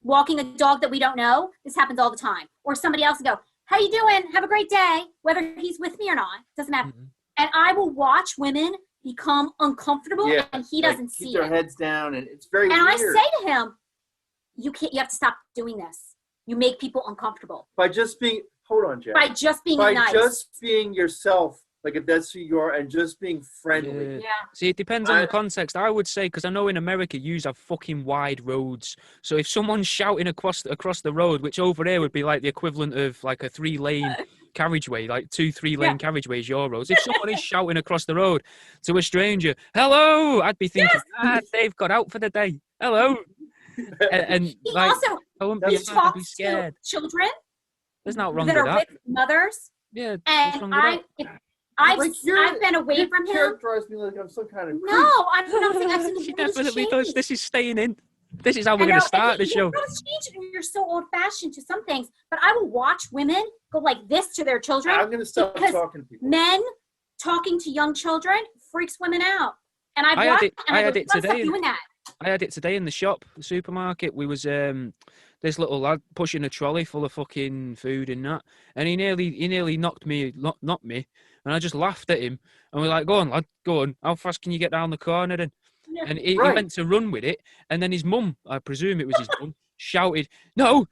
walking a dog that we don't know. This happens all the time. Or somebody else will go, "How you doing? Have a great day." Whether he's with me or not, doesn't matter. Mm-hmm. And I will watch women become uncomfortable, and he doesn't see keep their heads down, and it's very weird. I say to him, you have to stop doing this. You make people uncomfortable. By just being, hold on, Jack. By just being nice. By just being yourself, like if that's who you are, and just being friendly. Yeah. See, it depends on the context. I would say, because I know in America, you have fucking wide roads. So if someone's shouting across the road, which over there would be like the equivalent of like a 3-lane carriageway, like 2-3-lane carriageways, your roads. If someone is shouting across the road to a stranger, "Hello," I'd be thinking, they've got out for the day. Hello. and he also be scared. To children. There's not wrong that with are that. with mothers. Yeah. And I've been away from him. Characterize me like I'm some kind of creep. No, I'm not saying I've seen She definitely does. This is staying in. This is how we're going to start the show. You're so old-fashioned to some things, but I will watch women go like this to their children. I'm going to stop talking to people. Men talking to young children freaks women out. And I had it today. Doing that. I had it today in the shop, the supermarket. We was this little lad pushing a trolley full of fucking food and that, and he nearly knocked me, and I just laughed at him, and we're like, "Go on, lad, go on. How fast can you get down the corner then?" And he went to run with it, and then his mum, I presume it was his mum, shouted, "No,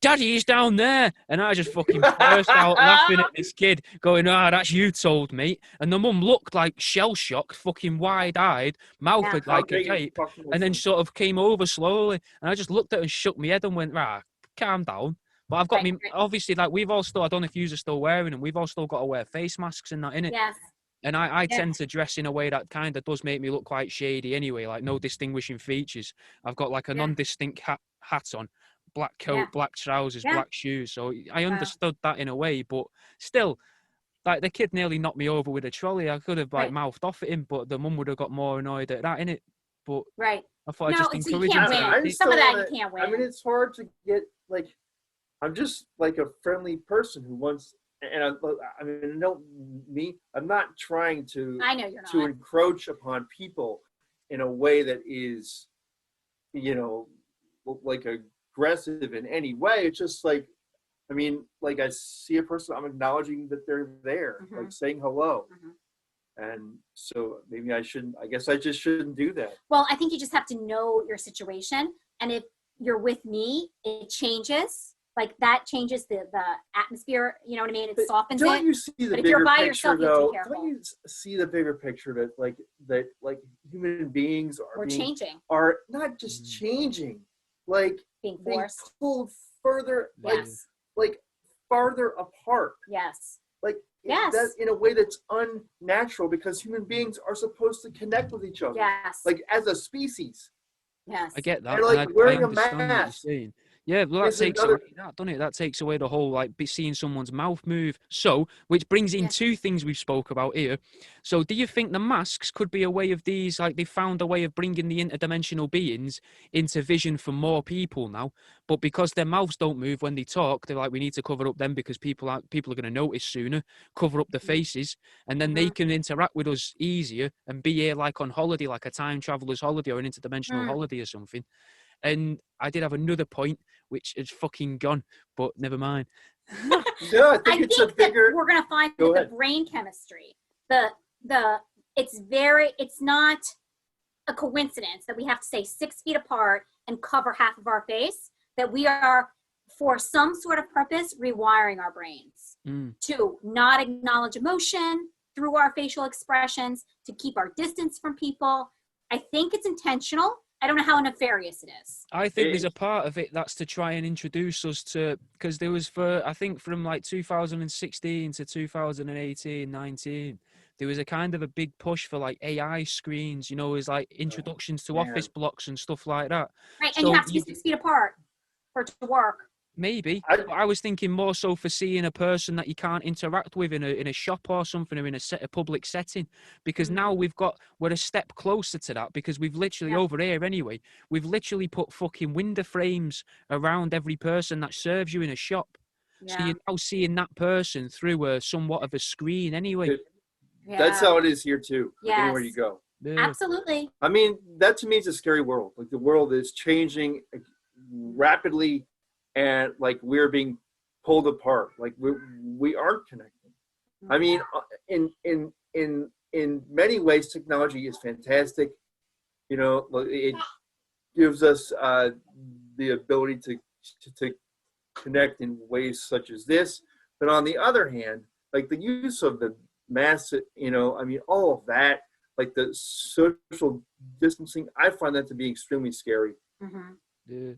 Daddy's down there!" And I just fucking burst out laughing at this kid, going, "That's you told, mate." And the mum looked like shell-shocked, fucking wide-eyed, mouth like a gape, and then sort of came over slowly. And I just looked at her and shook my head and went, calm down. But I've got obviously, like, we've all still, I don't know if you are still wearing them, we've all still got to wear face masks and that, innit? Yes. And I tend to dress in a way that kind of does make me look quite shady anyway, like no distinguishing features. I've got like a non-distinct hat on, black coat, black trousers, black shoes. So I understood that in a way, but still, like the kid nearly knocked me over with a trolley. I could have like mouthed off at him, but the mum would have got more annoyed at that, innit? But I thought I'd just encourage him. Some of that you can't win. I mean, it's hard to get, like, I'm just like a friendly person who wants. And I'm not trying to encroach upon people in a way that is, like aggressive in any way. It's just like, I mean, like I see a person, I'm acknowledging that they're there, like saying hello. And so maybe I guess I just shouldn't do that. Well, I think you just have to know your situation. And if you're with me, it changes. Like that changes the atmosphere, you know what I mean? It softens it. Don't you see the bigger picture, though? Don't you see the bigger picture of it? Like human beings are not just changing, like being pulled further, like farther apart. Yes. Like that in a way that's unnatural, because human beings are supposed to connect with each other. Yes. Like as a species. Yes. I get that. And like wearing a mask. Yeah, well, that takes away that, doesn't it? That takes away the whole, like, seeing someone's mouth move. So, which brings in two things we've spoke about here. So, do you think the masks could be a way of these, like, they found a way of bringing the interdimensional beings into vision for more people now, but because their mouths don't move when they talk, they're like, we need to cover up them because people are going to notice sooner, cover up the faces, and then they can interact with us easier and be here, like, on holiday, like a time traveler's holiday or an interdimensional holiday or something. And I did have another point, which is fucking gone, but never mind. I think that we're going to find the brain chemistry, the it's not a coincidence that we have to stay 6 feet apart and cover half of our face, that we are, for some sort of purpose, rewiring our brains to not acknowledge emotion through our facial expressions, to keep our distance from people. I think it's intentional. I don't know how nefarious it is. I think there's a part of it that's to try and introduce us to, because there was I think from like 2016 to 2018, 19, there was a kind of a big push for like AI screens, as like introductions to office blocks and stuff like that. Right, and you have to be 6 feet apart for it to work. Maybe. I was thinking more so for seeing a person that you can't interact with in a shop or something, or in a public setting, because now we're a step closer to that, because we've literally over here anyway, we've literally put fucking window frames around every person that serves you in a shop. So you're now seeing that person through somewhat of a screen anyway. That's how it is here too. Like anywhere you go. Absolutely. I mean, that to me is a scary world. Like the world is changing rapidly. And like we're being pulled apart, like we aren't connecting. I mean, in many ways, technology is fantastic. It gives us the ability to connect in ways such as this. But on the other hand, like the use of the mass, all of that, like the social distancing, I find that to be extremely scary. Mm-hmm.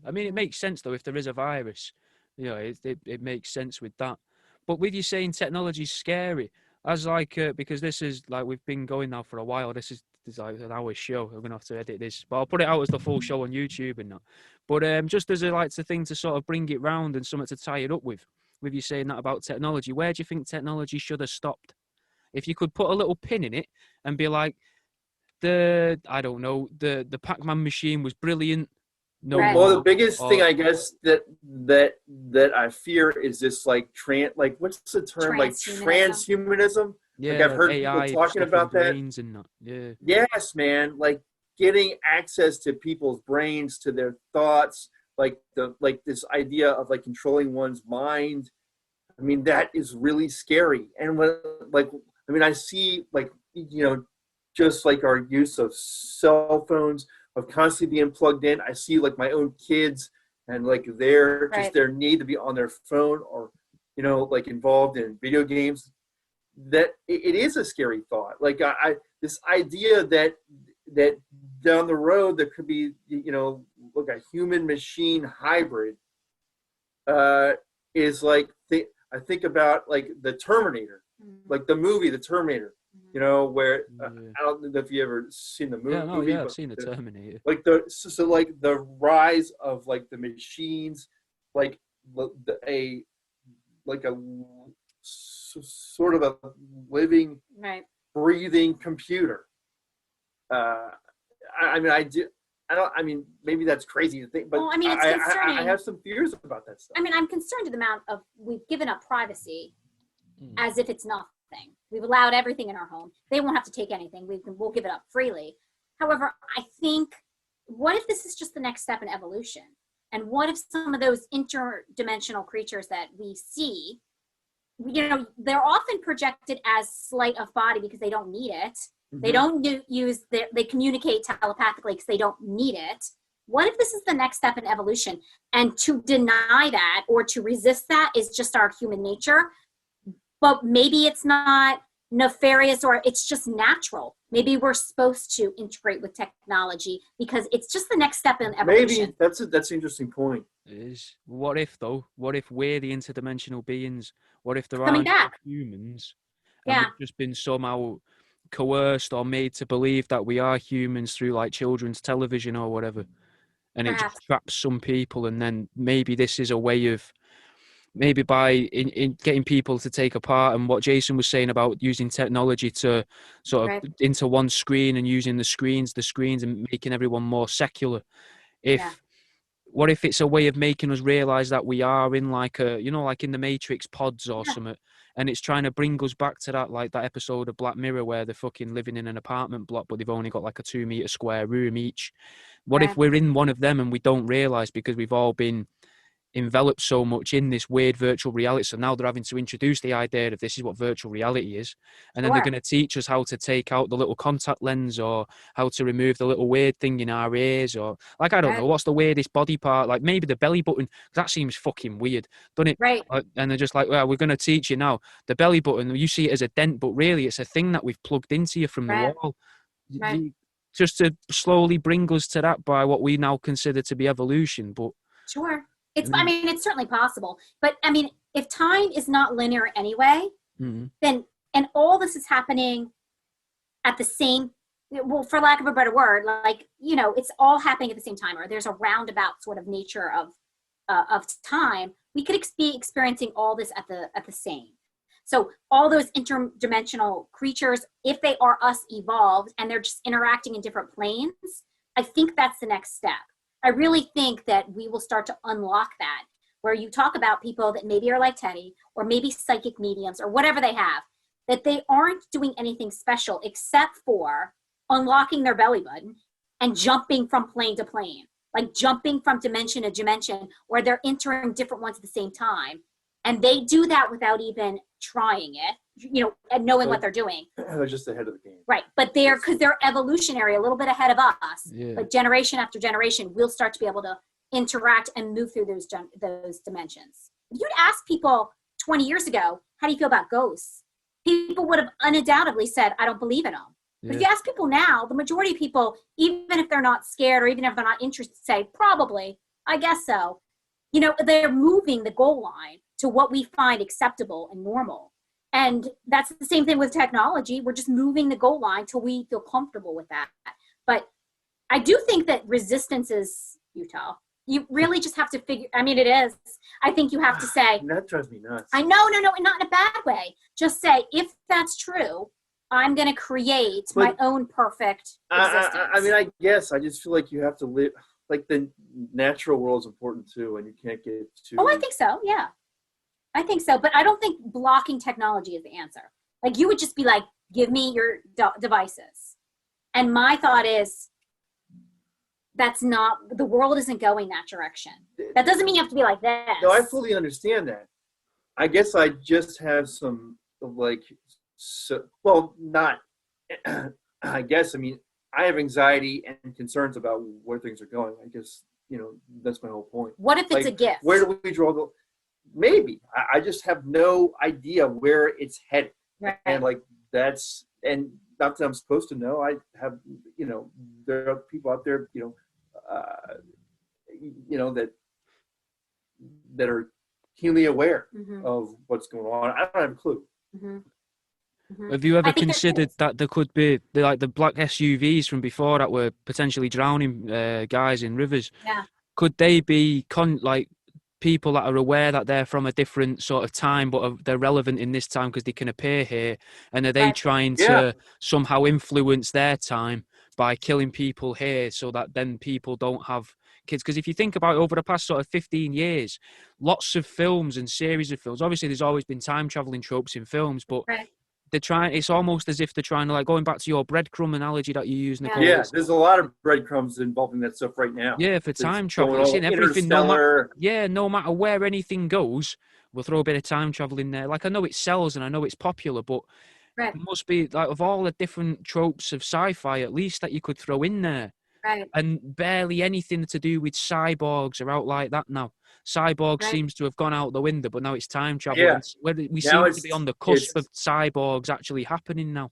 I mean, it makes sense though if there is a virus, it makes sense with that. But with you saying technology's scary, as like because this is like we've been going now for a while. This is like an hour show. I'm gonna have to edit this, but I'll put it out as the full show on YouTube and that. But just as a thing to sort of bring it round and something to tie it up with you saying that about technology, where do you think technology should have stopped? If you could put a little pin in it and be like, the Pac-Man machine was brilliant. No. Right. Well, the biggest thing I guess that I fear is this what's the term, like transhumanism? Yeah, like I've heard AI people talking about that. And that. Yeah. Yes, man. Like getting access to people's brains, to their thoughts, like this idea of like controlling one's mind. I mean, that is really scary. And when I see just like our use of cell phones, of constantly being plugged in. I see like my own kids and like their need to be on their phone or, like involved in video games. That it is a scary thought. Like this idea that down the road there could be, like a human machine hybrid is like, I think about like the Terminator, like the movie, The Terminator. Where I don't know if you ever seen the movie. I've seen the Terminator. Like the rise of like the machines, like a sort of a living, breathing computer. Maybe that's crazy to think, but well, I mean, it's concerning. I have some fears about that stuff. I mean, I'm concerned to the amount of we've given up privacy as if it's nothing. We've allowed everything in our home. They won't have to take anything. We'll give it up freely. However, I think, what if this is just the next step in evolution? And what if some of those interdimensional creatures that we see, they're often projected as slight of body because they don't need it. Mm-hmm. They don't they communicate telepathically because they don't need it. What if this is the next step in evolution? And to deny that or to resist that is just our human nature. But maybe it's not nefarious or it's just natural. Maybe we're supposed to integrate with technology because it's just the next step in evolution. Maybe that's an interesting point. It is. What if though? What if we're the interdimensional beings? What if there aren't humans? And we've just been somehow coerced or made to believe that we are humans through like children's television or whatever. And it just traps some people, and then maybe this is a way of maybe by in getting people to take apart, and what Jason was saying about using technology to sort of into one screen and using the screens and making everyone more secular. What if it's a way of making us realize that we are in like like in the Matrix pods or something, and it's trying to bring us back to that, like that episode of Black Mirror where they're fucking living in an apartment block, but they've only got like a 2 meter square room each. What if we're in one of them and we don't realize because we've all been enveloped so much in this weird virtual reality. So now they're having to introduce the idea of this is what virtual reality is. And then they're going to teach us how to take out the little contact lens, or how to remove the little weird thing in our ears, or like, I don't know, what's the weirdest body part? Like maybe the belly button. That seems fucking weird, doesn't it? Right. And they're just like, well, we're going to teach you now. The belly button, you see it as a dent, but really it's a thing that we've plugged into you from the wall. Right. Just to slowly bring us to that by what we now consider to be evolution. But sure. I mean, it's certainly possible. But I mean, if time is not linear anyway, then, and all this is happening at the same, well, for lack of a better word, like, you know, it's all happening at the same time, or there's a roundabout sort of nature of time. We could be experiencing all this at the same. So all those interdimensional creatures, if they are us evolved and they're just interacting in different planes, I think that's the next step. I really think that we will start to unlock that, where you talk about people that maybe are like Teddy, or maybe psychic mediums, or whatever they have, that they aren't doing anything special except for unlocking their belly button and jumping from plane to plane, like jumping from dimension to dimension, or they're entering different ones at the same time. And they do that without even trying it, you know, and knowing what they're doing. They're just ahead of the game. Right. But because they're evolutionary, a little bit ahead of us. Yeah. But generation after generation, we'll start to be able to interact and move through those dimensions. If you'd ask people 20 years ago, how do you feel about ghosts? People would have undoubtedly said, I don't believe in them. Yeah. But if you ask people now, the majority of people, even if they're not scared or even if they're not interested, say, probably, I guess so. You know, they're moving the goal line to what we find acceptable and normal. And that's the same thing with technology. We're just moving the goal line till we feel comfortable with that. But I do think that resistance is futile. You really just have to figure, I mean, it is. I think you have to say. That drives me nuts. I know, not in a bad way. Just say, if that's true, I'm going to create my own perfect existence. I mean, I guess I just feel like you have to live, like the natural world is important too, and you can't get too. Oh, I think so. Yeah. I think so, but I don't think blocking technology is the answer. Like, you would just be like, give me your devices. And my thought is, that's not, the world isn't going that direction. That doesn't mean you have to be like this. No, I fully understand that. I guess I just have some, like, not, I guess, I mean, I have anxiety and concerns about where things are going. I guess, you know, that's my whole point. What if it's a gift? Where do we draw the... Maybe. I just have no idea where it's headed. Right. And like that's, and not that I'm supposed to know. I have, you know, there are people out there, you know, that are keenly aware of what's going on. I don't have a clue. Have you ever considered that there could be like the black SUVs from before that were potentially drowning guys in rivers? Yeah. Could they be like people that are aware that they're from a different sort of time, but they're relevant in this time because they can appear here? And are they trying to somehow influence their time by killing people here so that then people don't have kids? Because if you think about it, over the past sort of 15 years, lots of films and series of films, obviously there's always been time traveling tropes in films, but they're trying, it's almost as if they're trying to, like, going back to your breadcrumb analogy that you use, Nicole. Yeah, there's a lot of breadcrumbs involving that stuff right now. Yeah, for time travel. It's in everything. No matter where anything goes, we'll throw a bit of time travel in there. Like, I know it sells and I know it's popular, but it must be, like, of all the different tropes of sci-fi, at least, that you could throw in there. Right. And barely anything to do with cyborgs are out like that now. Cyborg seems to have gone out the window, but now it's time travel. Yeah. We seem to be on the cusp of cyborgs actually happening now.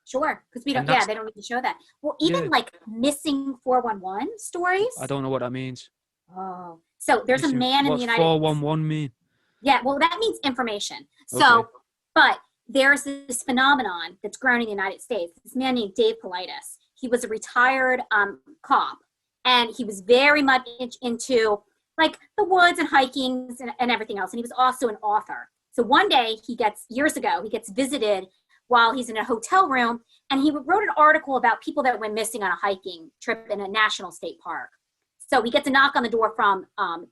Sure, because we don't. Yeah, they don't need to show that. Well, even like missing 411 stories. I don't know what that means. Oh, so there's a man in the United. 411 mean? Yeah, well, that means information. So, but there's this phenomenon that's grown in the United States. This man named Dave Politis. He was a retired cop, and he was very much into like the woods and hikings and everything else. And he was also an author. So one day years ago, he gets visited while he's in a hotel room, and he wrote an article about people that went missing on a hiking trip in a national state park. So he gets a knock on the door from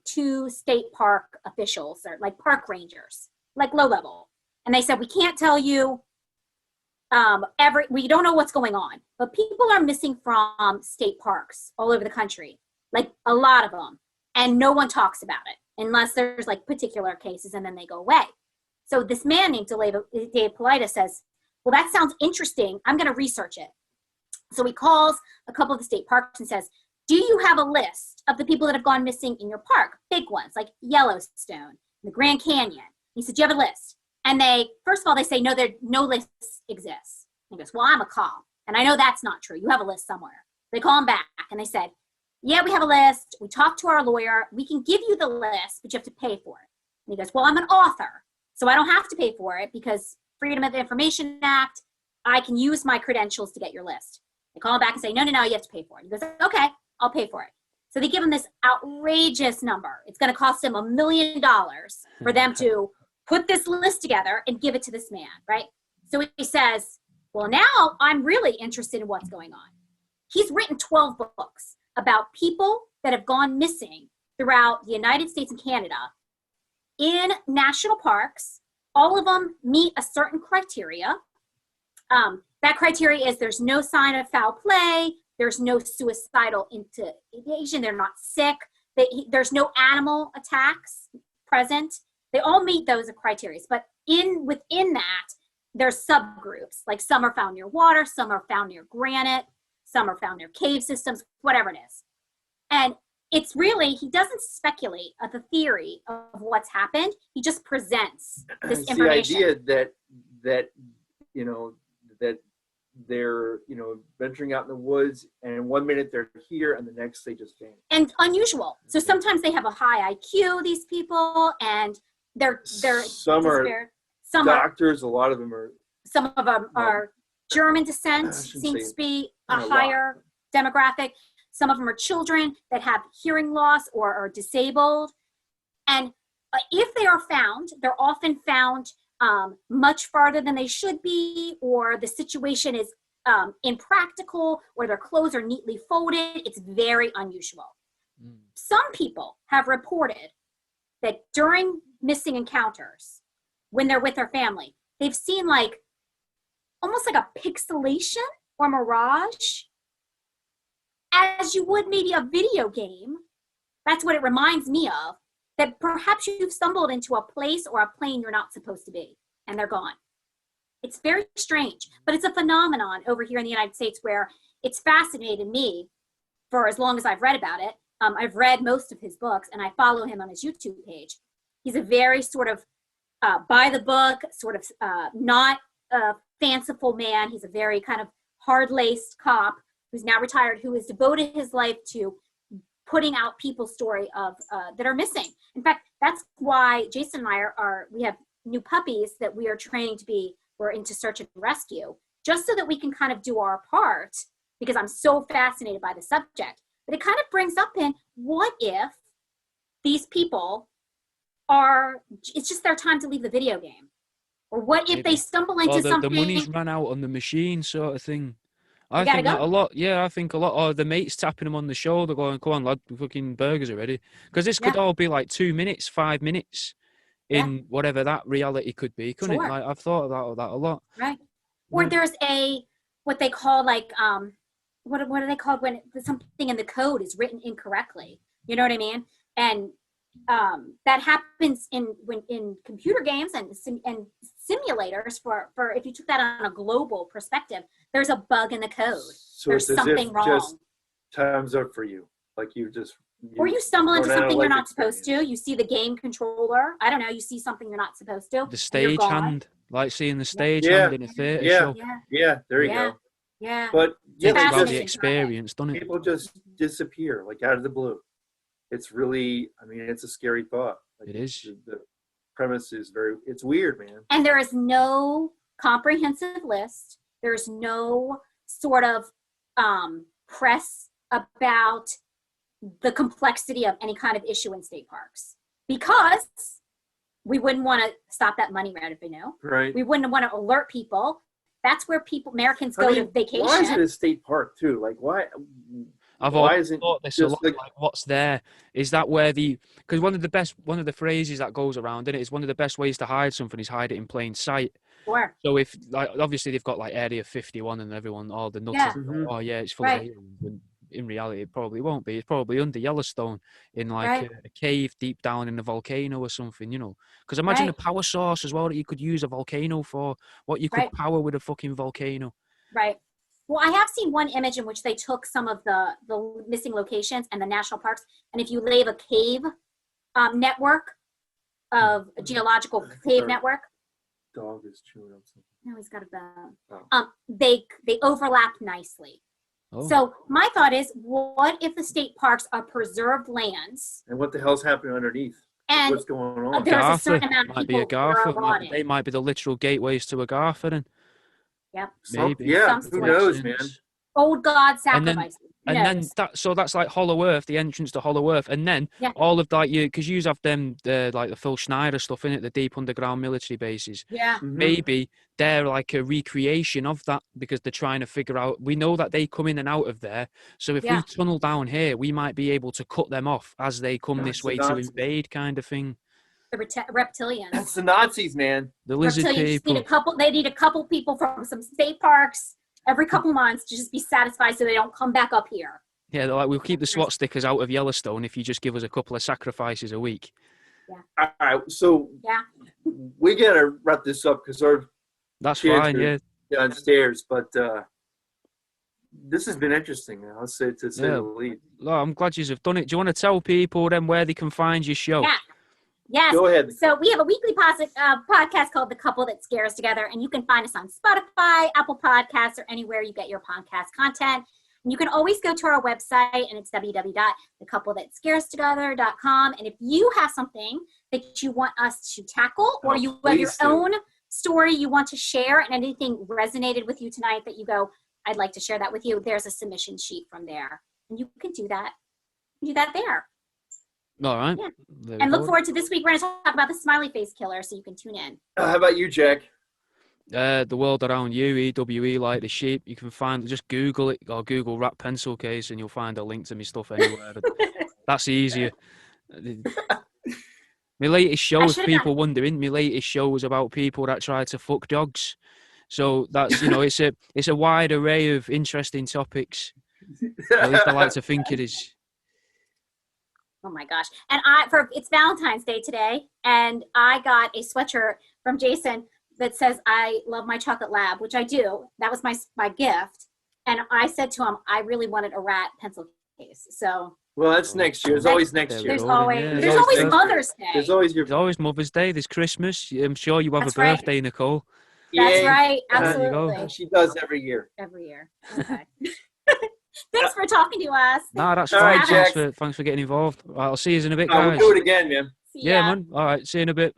2 state park officials, or like park rangers, like low level. And they said, we can't tell you we don't know what's going on, but people are missing from state parks all over the country, like a lot of them, and no one talks about it. unless there's like particular cases, and then they go away. So this man named Dave Politis says, well, that sounds interesting. I'm going to research it. So he calls a couple of the state parks and says, do you have a list of the people that have gone missing in your park? Big ones like Yellowstone, the Grand Canyon. He said, do you have a list? And they, first of all, they say, no, no lists exist. He goes, well, I'm a cop. And I know that's not true. You have a list somewhere. They call him back and they said, yeah, we have a list. We talked to our lawyer. We can give you the list, but you have to pay for it. And he goes, well, I'm an author, so I don't have to pay for it because Freedom of Information Act, I can use my credentials to get your list. They call him back and say, no, you have to pay for it. He goes, okay, I'll pay for it. So they give him this outrageous number. It's going to cost him $1 million for them to put this list together and give it to this man, right? So he says, well, now I'm really interested in what's going on. He's written 12 books about people that have gone missing throughout the United States and Canada in national parks. All of them meet a certain criteria. That criteria is there's no sign of foul play, there's no suicidal intimidation, they're not sick, there's no animal attacks present. They all meet those criteria, but within that, there's subgroups, like some are found near water, some are found near granite, some are found near cave systems, whatever it is. And it's really, he doesn't speculate of the theory of what's happened. He just presents this it's information. The idea that they're, venturing out in the woods, and 1 minute they're here and the next they just vanish. And unusual. So sometimes they have a high IQ, these people, and they're some are doctors, a lot of them are. Some of them are German descent, seems to be a higher demographic. Some of them are children that have hearing loss or are disabled. And if they are found, they're often found much farther than they should be, or the situation is impractical, or their clothes are neatly folded. It's very unusual. Some people have reported that during missing encounters, when they're with their family, they've seen almost like a pixelation or mirage, as you would maybe a video game. That's what it reminds me of, that perhaps you've stumbled into a place or a plane you're not supposed to be, and they're gone. It's very strange, but it's a phenomenon over here in the United States where it's fascinated me for as long as I've read about it. I've read most of his books, and I follow him on his YouTube page. He's a very sort of by the book, sort of not a fanciful man. He's a very kind of hard-laced cop who's now retired, who has devoted his life to putting out people's story of that are missing. In fact, that's why Jason and I we have new puppies that we are training to be, we're into search and rescue, just so that we can kind of do our part, because I'm so fascinated by the subject. But it kind of brings up in, what if these people it's just their time to leave the video game? Or what if they stumble into something? The money's ran out on the machine, sort of thing. I think that a lot. Yeah, I think a lot. Or the mates tapping them on the shoulder, going, "Come on, lad, fucking burgers are ready." Because this could all be like 2 minutes, 5 minutes, in whatever that reality could be, couldn't it? Like, I've thought about that a lot. Right. Or there's what they call what are they called when something in the code is written incorrectly? You know what I mean? And that happens in computer games and simulators. For if you took that on a global perspective, there's a bug in the code. So there's something wrong. Just time's up for you. Like you stumble into something you're not supposed to. You see the game controller. I don't know. You see something you're not supposed to. The stage hand, like seeing the stage hand in a theater show. Yeah. There you go. Yeah. But it's about the experience, doesn't it? People just disappear out of the blue. It's really, it's a scary thought. It is. The premise is it's weird, man. And there is no comprehensive list. There's no sort of press about the complexity of any kind of issue in state parks, because we wouldn't want to stop that money revenue. Right. We wouldn't want to alert people. That's where Americans go to vacation. Why is it a state park too? Why? I've always thought this a lot. What's there? Is that where because one of the phrases that goes around in it is, one of the best ways to hide something is hide it in plain sight. Sure. So if obviously they've got Area 51 and everyone, all the nuts, it's full of aliens. in reality, it probably won't be. It's probably under Yellowstone in like Right. a cave deep down in a volcano or something, you know. Because imagine a Right. power source as well that you could use a volcano for. What you could Right. power with a fucking volcano. Right. Well, I have seen one image in which they took some of the missing locations and the national parks, and if you lay a cave network of a geological cave network. Dog is chewing up something. No, he's got a bone. Oh. They overlap nicely. Oh. So my thought is, what if the state parks are preserved lands? And what the hell's happening underneath? And What's going on? there's a Agartha. certain amount of Might be people that are Agartha. on it. They might be the literal gateways to Agartha then. Yep. Maybe. Yeah, Some who sort. knows, man? Old God And then- sacrifices. And then that's like Hollow Earth, the entrance to Hollow Earth, and then all of that because you have them like the Phil Schneider stuff in it, the deep underground military bases. Yeah. Mhm. Maybe they're like a recreation of that because they're trying to figure out. We know that they come in and out of there, so if we tunnel down here, we might be able to cut them off as they come this That's way the to Nazis. invade, kind of thing. The reptilians. That's the Nazis, man. The lizard Reptilians just need people. they need a couple people from some state parks every couple months to just be satisfied so they don't come back up here. Yeah, they're like, we'll keep the SWAT stickers out of Yellowstone if you just give us a couple of sacrifices a week. All right, so we gotta wrap this up because our That's kids fine, are yeah. downstairs. But this has been interesting. I'll say to say Yeah. the least. Well, I'm glad you've done it. Do you want to tell people then where they can find your show? Yeah. Yes. Go ahead. So we have a weekly podcast called The Couple That Scares Together, and you can find us on Spotify, Apple Podcasts, or anywhere you get your podcast content. And you can always go to our website, and it's www.thecouplethatscarestogether.com. And if you have something that you want us to tackle, or you have your own story you want to share, and anything resonated with you tonight that you go, I'd like to share that with you, there's a submission sheet from there. And you can do that. Do that there. All right. Yeah. There we And look go. forward to this week. We're going to talk about the smiley face killer, so you can tune in. How about you, Jack? The world around you, EWE, like the sheep. You can just Google it or Google Rat Pencil Case, and you'll find a link to my stuff anywhere. That's easier. My latest show, if people wondering, my latest show was about people that try to fuck dogs. So that's it's a wide array of interesting topics. At least I like to think it is. Oh my gosh. And it's Valentine's Day today, and I got a sweatshirt from Jason that says, I love my chocolate lab, which I do. That was my gift. And I said to him, I really wanted a rat pencil case. So. Well, that's next year. There's always next year. There's always next Mother's year. Day. There's always Mother's Day. There's Christmas. I'm sure you have That's a birthday, right. Nicole. That's Yay. right. There you go. Absolutely. She does every year. Every year. Okay. Thanks for talking to us. Nah, that's All fine. right, Jack. Thanks for getting involved. All right, I'll see you in a bit, We'll guys. do it again, man. See ya. Yeah, man. All right, see you in a bit.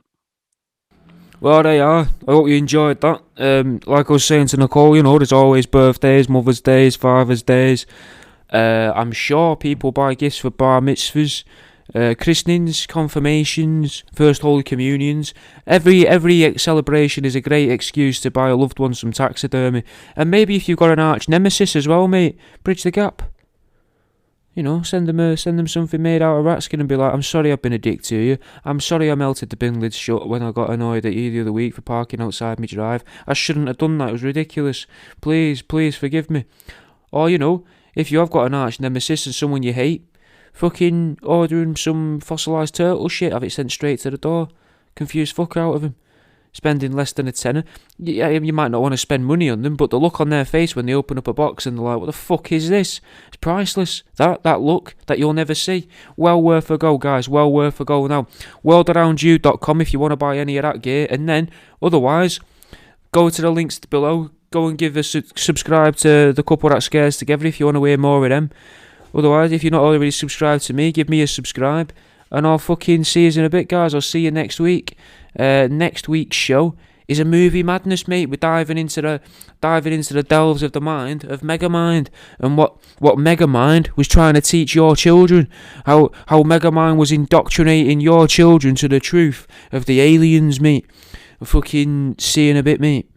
Well, there you are. I hope you enjoyed that. Like I was saying to Nicole, there's always birthdays, Mother's Days, Father's Days. I'm sure people buy gifts for bar mitzvahs, christenings, confirmations, first Holy Communions. Every celebration is a great excuse to buy a loved one some taxidermy. And maybe if you've got an arch nemesis as well, mate, bridge the gap. Send them something made out of rat skin and be like, I'm sorry I've been a dick to you. I'm sorry I melted the bin lid shut when I got annoyed at you the other week for parking outside my drive. I shouldn't have done that. It was ridiculous. Please forgive me. Or, if you have got an arch nemesis and someone you hate, fucking ordering some fossilised turtle shit, have it sent straight to the door. Confuse fuck out of him. Spending less than a tenner. Yeah, you might not want to spend money on them, but the look on their face when they open up a box and they're like, what the fuck is this? It's priceless. That look that you'll never see. Well worth a go, guys. Well worth a go. Now, worldaroundyou.com if you want to buy any of that gear. And then, otherwise, go to the links below. Go and give us subscribe to The Couple That Scares Together if you want to hear more of them. Otherwise, if you're not already subscribed to me, give me a subscribe. And I'll fucking see you in a bit, guys. I'll see you next week. Next week's show is a movie madness, mate. We're diving into the delves of the mind of Megamind and what Megamind was trying to teach your children. How Megamind was indoctrinating your children to the truth of the aliens, mate. I'll fucking see you in a bit, mate.